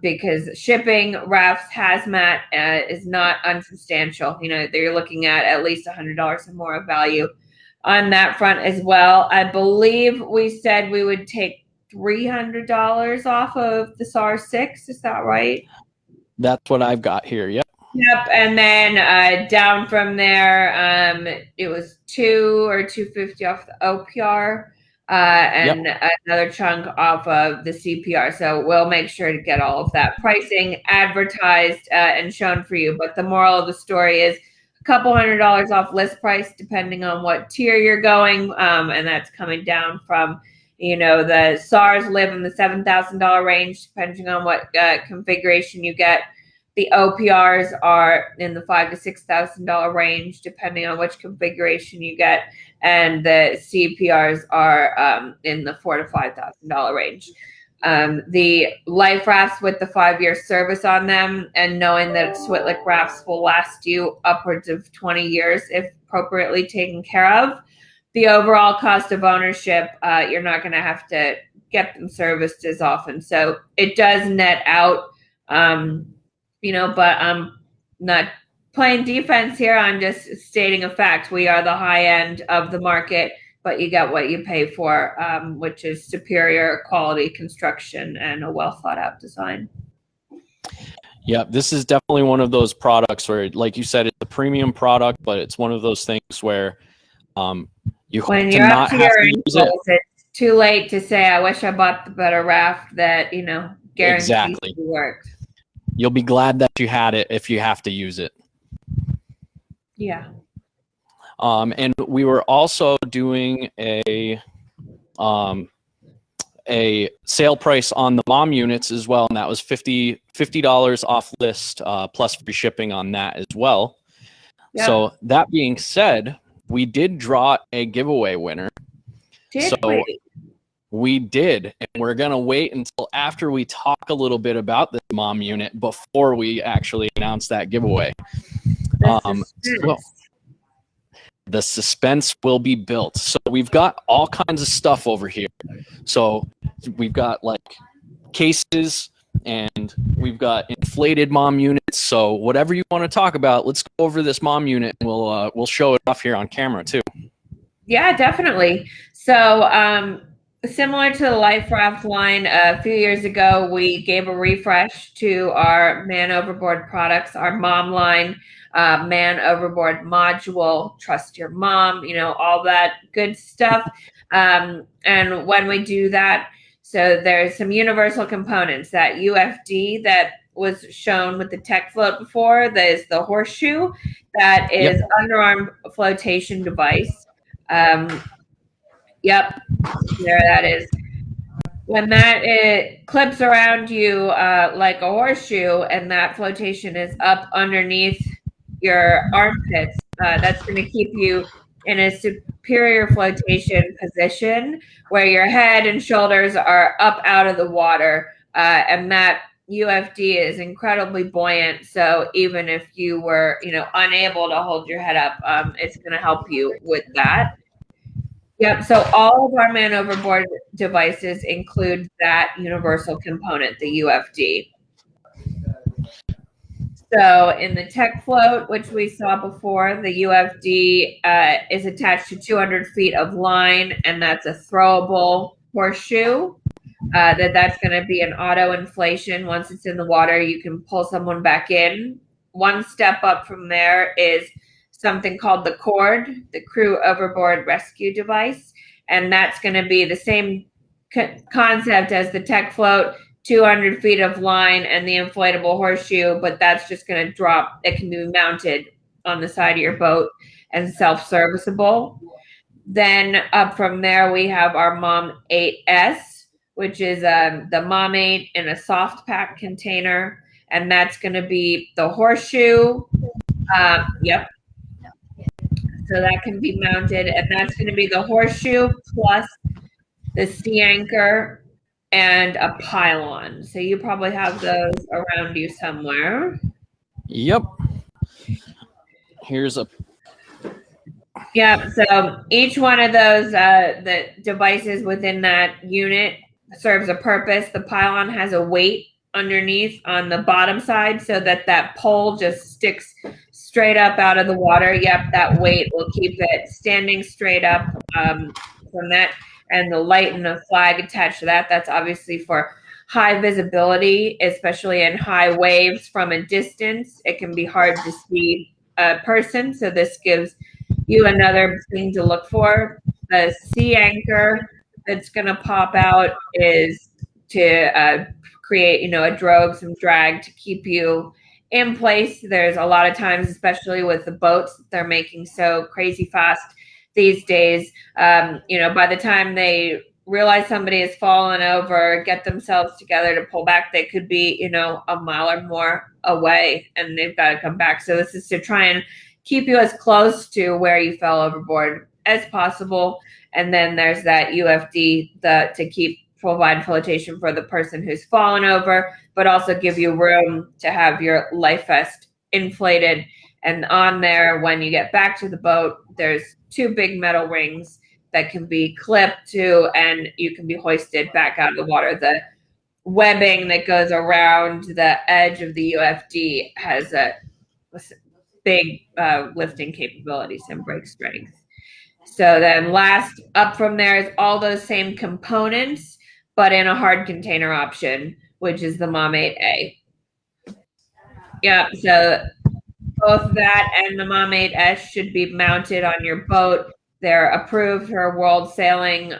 because shipping rafts hazmat is not unsubstantial. They're looking at least $100 or more of value on that front as well. I believe we said we would take $300 off of the SAR-6. Is that right? That's what I've got here. Yep. Yep. And then down from there, it was $200 or $250 off the OPR, and another chunk off of the CPR. So we'll make sure to get all of that pricing advertised and shown for you. But the moral of the story is a couple $100 off list price, depending on what tier you're going. And that's coming down from, the SARs live in the $7,000 range, depending on what configuration you get. The OPRs are in the $5,000 to $6,000 range, depending on which configuration you get, and the CPRs are in the $4,000 to $5,000 range. The life rafts with the 5-year service on them, and knowing that Switlik rafts will last you upwards of 20 years if appropriately taken care of, the overall cost of ownership, you're not going to have to get them serviced as often. So it does net out. But I'm not playing defense here. I'm just stating a fact. We are the high end of the market, but you get what you pay for, which is superior quality construction and a well thought out design. Yeah, this is definitely one of those products where, like you said, it's a premium product, but it's one of those things where when you're up to your ankles, it's too late to say, I wish I bought the better raft that, guarantees exactly worked. You'll be glad that you had it if you have to use it. Yeah. And we were also doing a sale price on the mom units as well, and that was $50 off list plus free shipping on that as well. Yeah. So that being said, we did draw a giveaway winner. We did, and we're going to wait until after we talk a little bit about this mom unit before we actually announce that giveaway. the suspense will be built. So we've got all kinds of stuff over here. So we've got like cases, and we've got inflated mom units. So whatever you want to talk about, let's go over this mom unit, and we'll show it off here on camera too. Yeah, definitely. So similar to the Life Raft line, a few years ago, we gave a refresh to our Man Overboard products, our mom line, Man Overboard module, Trust Your Mom, all that good stuff. And when we do that, so there's some universal components. That UFD that was shown with the tech float before, that is the horseshoe, that is underarm flotation device. Yep, there that is. When it clips around you like a horseshoe, and that flotation is up underneath your armpits, that's going to keep you in a superior flotation position where your head and shoulders are up out of the water. And that UFD is incredibly buoyant. So even if you were, unable to hold your head up, it's going to help you with that. Yep. So all of our Man Overboard devices include that universal component, the UFD. So in the tech float, which we saw before, the UFD is attached to 200 feet of line, and that's a throwable horseshoe. That's going to be an auto inflation. Once it's in the water, you can pull someone back in. One step up from there is something called the cord, the Crew Overboard Rescue Device, and that's going to be the same concept as the tech float. 200 feet of line and the inflatable horseshoe, but that's just going to drop. It can be mounted on the side of your boat and self-serviceable. Then up from there, we have our Mom 8S, which is the Mom 8 in a soft pack container, and that's going to be the horseshoe. Yep. So that can be mounted, and that's going to be the horseshoe plus the sea anchor and a pylon. So you probably have those around you somewhere. Yep. Here's a. Yeah. So each one of those the devices within that unit serves a purpose. The pylon has a weight underneath on the bottom side, so that pole just sticks straight up out of the water. Yep, that weight will keep it standing straight up from that. And the light and the flag attached to that, that's obviously for high visibility, especially in high waves from a distance. It can be hard to see a person, so this gives you another thing to look for. The sea anchor that's going to pop out is to create, a drogue, some drag to keep you in place. There's a lot of times, especially with the boats, they're making so crazy fast these days, by the time they realize somebody has fallen over, get themselves together to pull back, they could be, a mile or more away, and they've got to come back. So this is to try and keep you as close to where you fell overboard as possible. And then there's that UFD to provide flotation for the person who's fallen over, but also give you room to have your life vest inflated. And on there, when you get back to the boat, there's 2 big metal rings that can be clipped to, and you can be hoisted back out of the water. The webbing that goes around the edge of the UFD has a big lifting capabilities and break strength. So then last up from there is all those same components, but in a hard container option, which is the Mom 8A. Yeah, so both that and the Mom 8S should be mounted on your boat. They're approved for world sailing,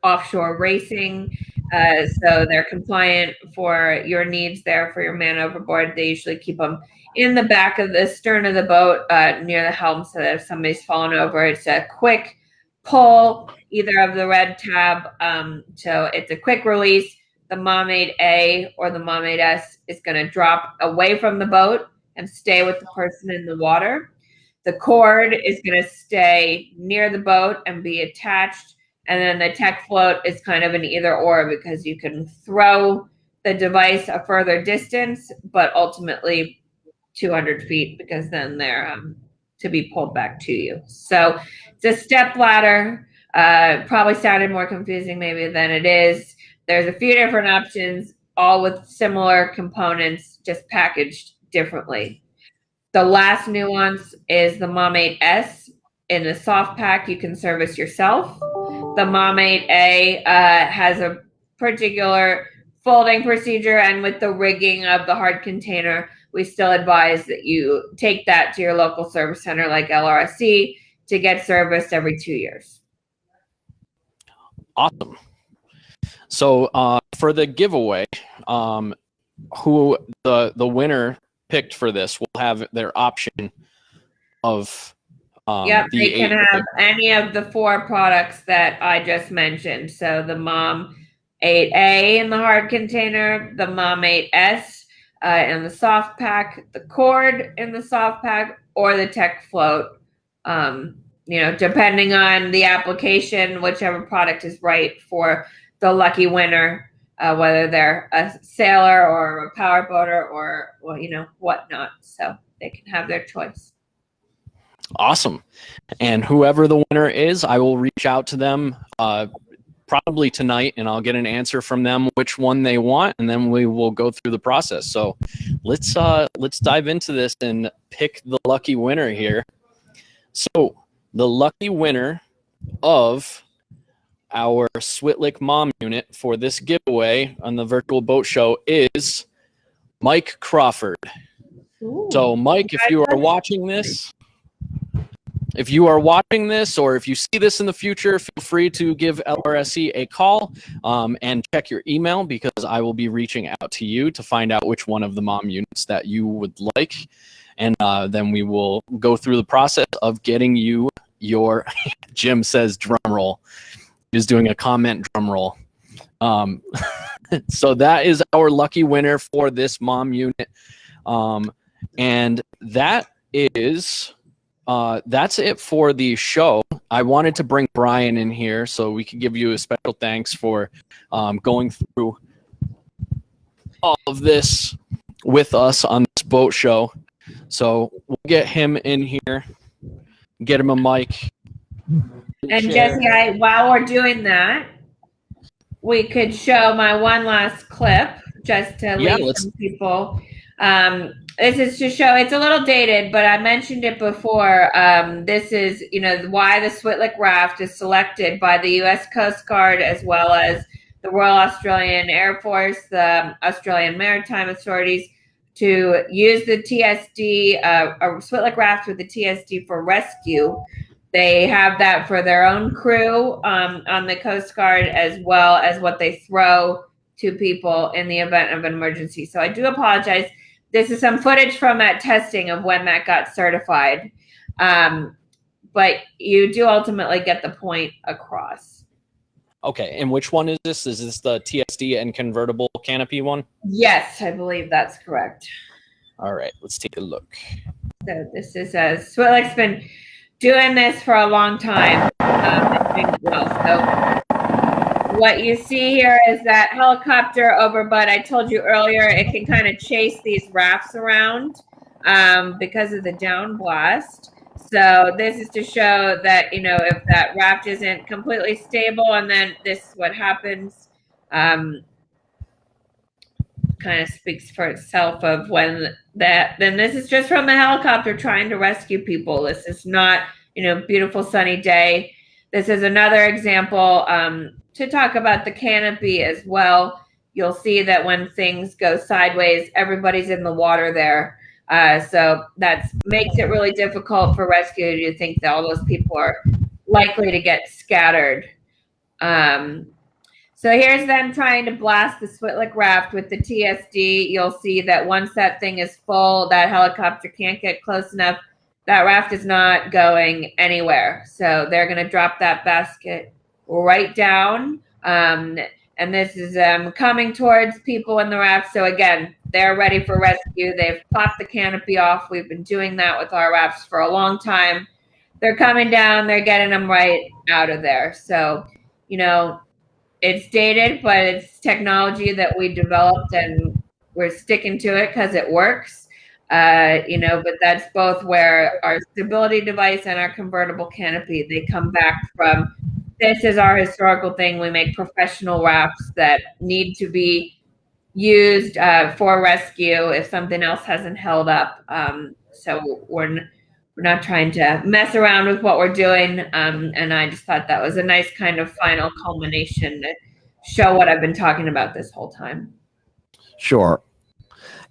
offshore racing. So they're compliant for your needs there for your Man Overboard. They usually keep them in the back of the stern of the boat near the helm, so that if somebody's fallen over, it's a quick pull either of the red tab. So it's a quick release. The Mom 8A or the Mom 8S is going to drop away from the boat and stay with the person in the water. The cord is going to stay near the boat and be attached. And then the tech float is kind of an either or, because you can throw the device a further distance, but ultimately 200 feet, because then they're to be pulled back to you. So it's a step ladder. Probably sounded more confusing maybe than it is. There's a few different options, all with similar components, just packaged differently. The last nuance is the Mom 8S. In the soft pack, you can service yourself. The Mom 8A has a particular folding procedure, and with the rigging of the hard container, we still advise that you take that to your local service center like LRSE to get serviced every 2 years. Awesome. So for the giveaway, who the winner picked for this will have their option of they can have any of the 4 products that I just mentioned. So the Mom 8A in the hard container, the Mom 8S in the soft pack, the cord in the soft pack, or the Tech Float. Depending on the application, whichever product is right for the lucky winner, whether they're a sailor or a power boater or whatnot. So they can have their choice. Awesome. And whoever the winner is, I will reach out to them probably tonight, and I'll get an answer from them which one they want, and then we will go through the process. So let's dive into this and pick the lucky winner here. So the lucky winner of our Switlik Mom unit for this giveaway on the virtual boat show is Mike Crawford. Ooh. So Mike, if you are watching this, or if you see this in the future, feel free to give LRSE a call and check your email, because I will be reaching out to you to find out which one of the Mom units that you would like. And then we will go through the process of getting you your, Jim says drum roll. He's doing a comment drum roll. So that is our lucky winner for this Mom unit. And that is... that's it for the show. I wanted to bring Brian in here so we could give you a special thanks for going through all of this with us on this boat show. So we'll get him in here, get him a mic. And Jesse, while we're doing that, we could show my one last clip just to leave some people. This is to show, it's a little dated, but I mentioned it before. This is, why the Switlik Raft is selected by the U.S. Coast Guard, as well as the Royal Australian Air Force, the Australian Maritime Authorities, to use the TSD, a Switlik Raft with the TSD for rescue. They have that for their own crew on the Coast Guard, as well as what they throw to people in the event of an emergency. So I do apologize. This is some footage from that testing of when that got certified. But you do ultimately get the point across. Okay, and which one is this? Is this the TSD and convertible canopy one? Yes, I believe that's correct. All right, let's take a look. So this is Switlik's been doing this for a long time. So what you see here is that helicopter overbutt. I told you earlier, it can kind of chase these rafts around because of the down blast. So this is to show that, if that raft isn't completely stable, and then this is what happens, kind of speaks for itself of when that, then this is just from a helicopter trying to rescue people. This is not, beautiful sunny day. This is another example to talk about the canopy as well. You'll see that when things go sideways, everybody's in the water there. So that makes it really difficult for rescue to think that all those people are likely to get scattered. So here's them trying to blast the Switlik Raft with the TSD. You'll see that once that thing is full, that helicopter can't get close enough. That raft is not going anywhere. So they're going to drop that basket right down. And this is coming towards people in the raft. So again, they're ready for rescue. They've popped the canopy off. We've been doing that with our rafts for a long time. They're coming down. They're getting them right out of there. So, it's dated, but it's technology that we developed, and we're sticking to it because it works. But that's both where our stability device and our convertible canopy, they come back from. This is our historical thing. We make professional rafts that need to be used for rescue if something else hasn't held up. So we're not trying to mess around with what we're doing. And I just thought that was a nice kind of final culmination to show what I've been talking about this whole time. Sure.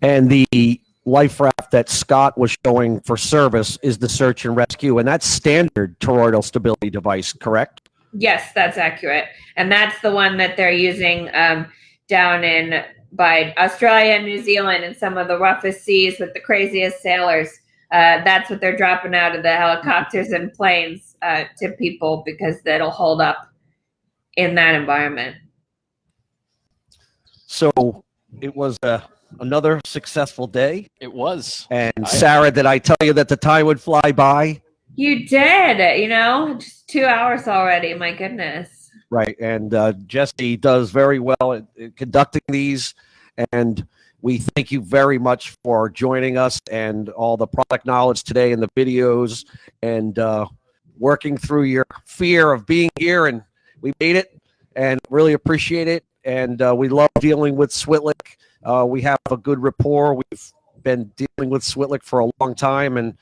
And the life raft that Scott was showing for service is the search and rescue, and that's standard toroidal stability device, correct? Yes, that's accurate. And that's the one that they're using down in by Australia and New Zealand in some of the roughest seas with the craziest sailors. That's what they're dropping out of the helicopters and planes to people because that'll hold up in that environment. So it was another successful day. It was. And Sarah, did I tell you that the time would fly by? You did, just 2 hours already. My goodness. Right. And Jesse does very well at conducting these. And we thank you very much for joining us and all the product knowledge today and the videos and working through your fear of being here. And we made it and really appreciate it. And we love dealing with Switlik. We have a good rapport. We've been dealing with Switlik for a long time. And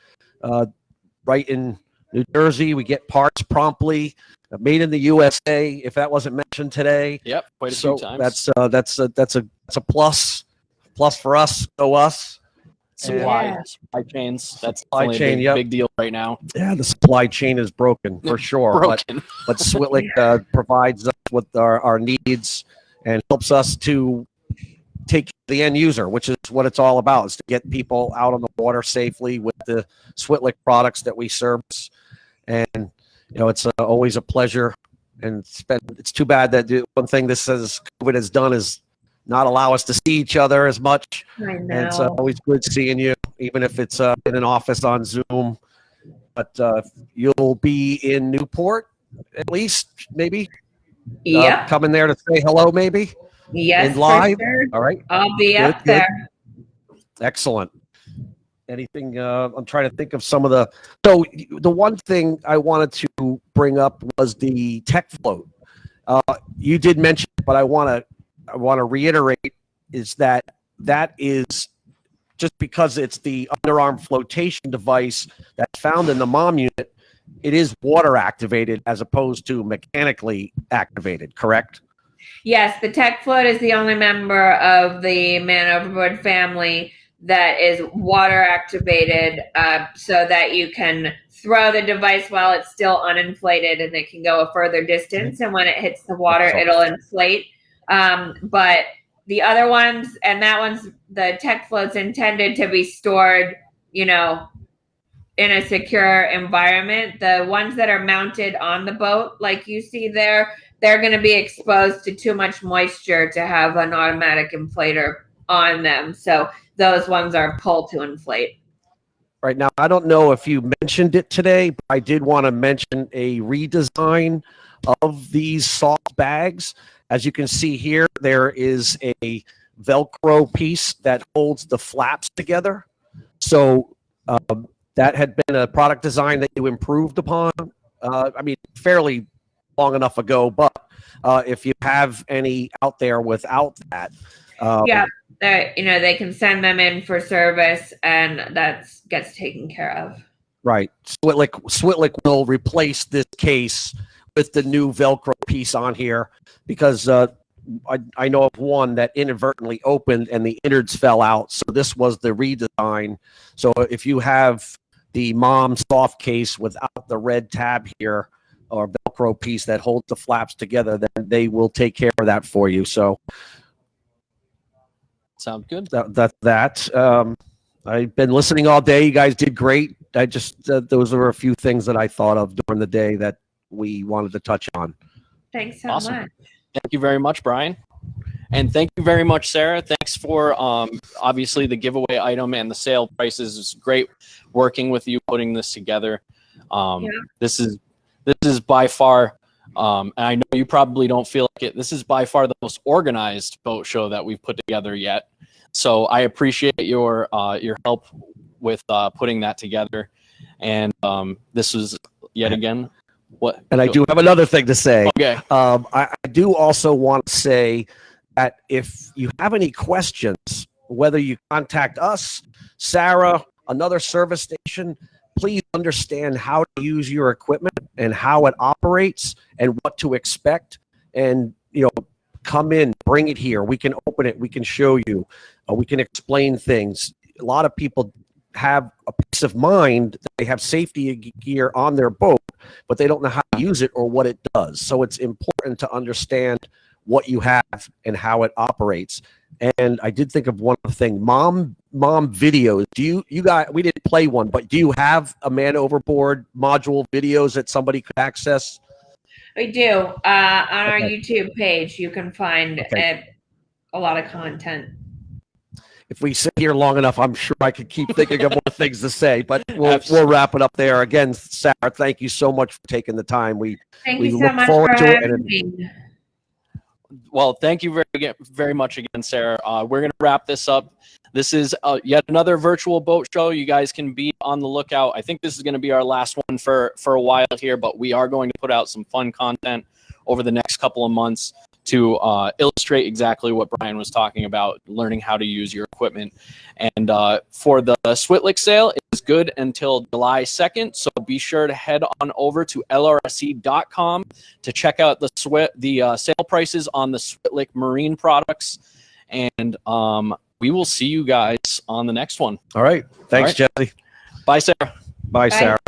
right in New Jersey, we get parts promptly. Made in the USA, if that wasn't mentioned today. Yep, quite a few times. That's a plus for us. Supply chains. That's Supply definitely chain, a big deal right now. Yeah, the supply chain is broken for sure. Broken. But Switlik provides us with our needs and helps us to take the end user, which is what it's all about, is to get people out on the water safely with the Switlik products that we service. And it's always a pleasure, and it's too bad that one thing this says COVID has done is not allow us to see each other as much. I know. And it's always good seeing you, even if it's in an office on Zoom. But you'll be in Newport, at least, maybe? Yep. Coming there to say hello, maybe? Yes, in live? for sure. All right. I'll be Good, up there. Excellent. Anything? I'm trying to think of some of the. So the one thing I wanted to bring up was the tech float. You did mention it, but I want to reiterate is that is just because it's the underarm flotation device that's found in the mom unit. It is water activated as opposed to mechanically activated. Correct? Yes, the tech float is the only member of the Man Overboard family that is water activated, so that you can throw the device while it's still uninflated and it can go a further distance. And when it hits the water, it'll inflate. But the other ones, and that one's the tech float's intended to be stored, in a secure environment. The ones that are mounted on the boat, like you see there, they're going to be exposed to too much moisture to have an automatic inflator on them. So those ones are pull to inflate. Right now, I don't know if you mentioned it today, but I did want to mention a redesign of these soft bags. As you can see here, there is a Velcro piece that holds the flaps together. So that had been a product design that you improved upon. Fairly long enough ago, but if you have any out there without that. They can send them in for service, and that gets taken care of. Right. Switlik will replace this case with the new Velcro piece on here because I know of one that inadvertently opened and the innards fell out. So this was the redesign. So if you have the mom soft case without the red tab here or Velcro piece that holds the flaps together, then they will take care of that for you. So sounds good. I've been listening all day. You guys did great. Those were a few things that I thought of during the day that we wanted to touch on. Thanks so Awesome. much. Thank you very much, Brian. And thank you very much, Sarah. Thanks for obviously the giveaway item and the sale prices. It's great working with you, putting this together. This is by far, and I know you probably don't feel like it, this is by far the most organized boat show that we've put together yet. So I appreciate your help with putting that together. And this was yet again what. And I do have another thing to say. Okay. I do also want to say that if you have any questions, whether you contact us, Sarah, another service station, please understand how to use your equipment and how it operates and what to expect. And, come in, bring it here. We can open it. We can show you. We can explain things. A lot of people have a peace of mind that they have safety gear on their boat, but they don't know how to use it or what it does. So it's important to understand what you have and how it operates. And I did think of one other thing. Mom videos. Do you guys, we didn't play one, but do you have a man overboard module videos that somebody could access? We do. On our YouTube page, you can find a lot of content. If we sit here long enough, I'm sure I could keep thinking of more things to say, but we'll wrap it up there. Again, Sarah, thank you so much for taking the time. Thank we you so look much forward for to it. having me. Well, thank you very much again, Sarah. We're going to wrap this up. This is yet another virtual boat show. You guys can be on the lookout. I think this is going to be our last one for a while here, but we are going to put out some fun content over the next couple of months to illustrate exactly what Brian was talking about, learning how to use your equipment. And for the Switlik sale, it is good until July 2nd, so be sure to head on over to LRSE.com to check out the sale prices on the Switlik marine products. And we will see you guys on the next one. All right. Thanks, Jesse. Bye, Sarah. Bye, Sarah.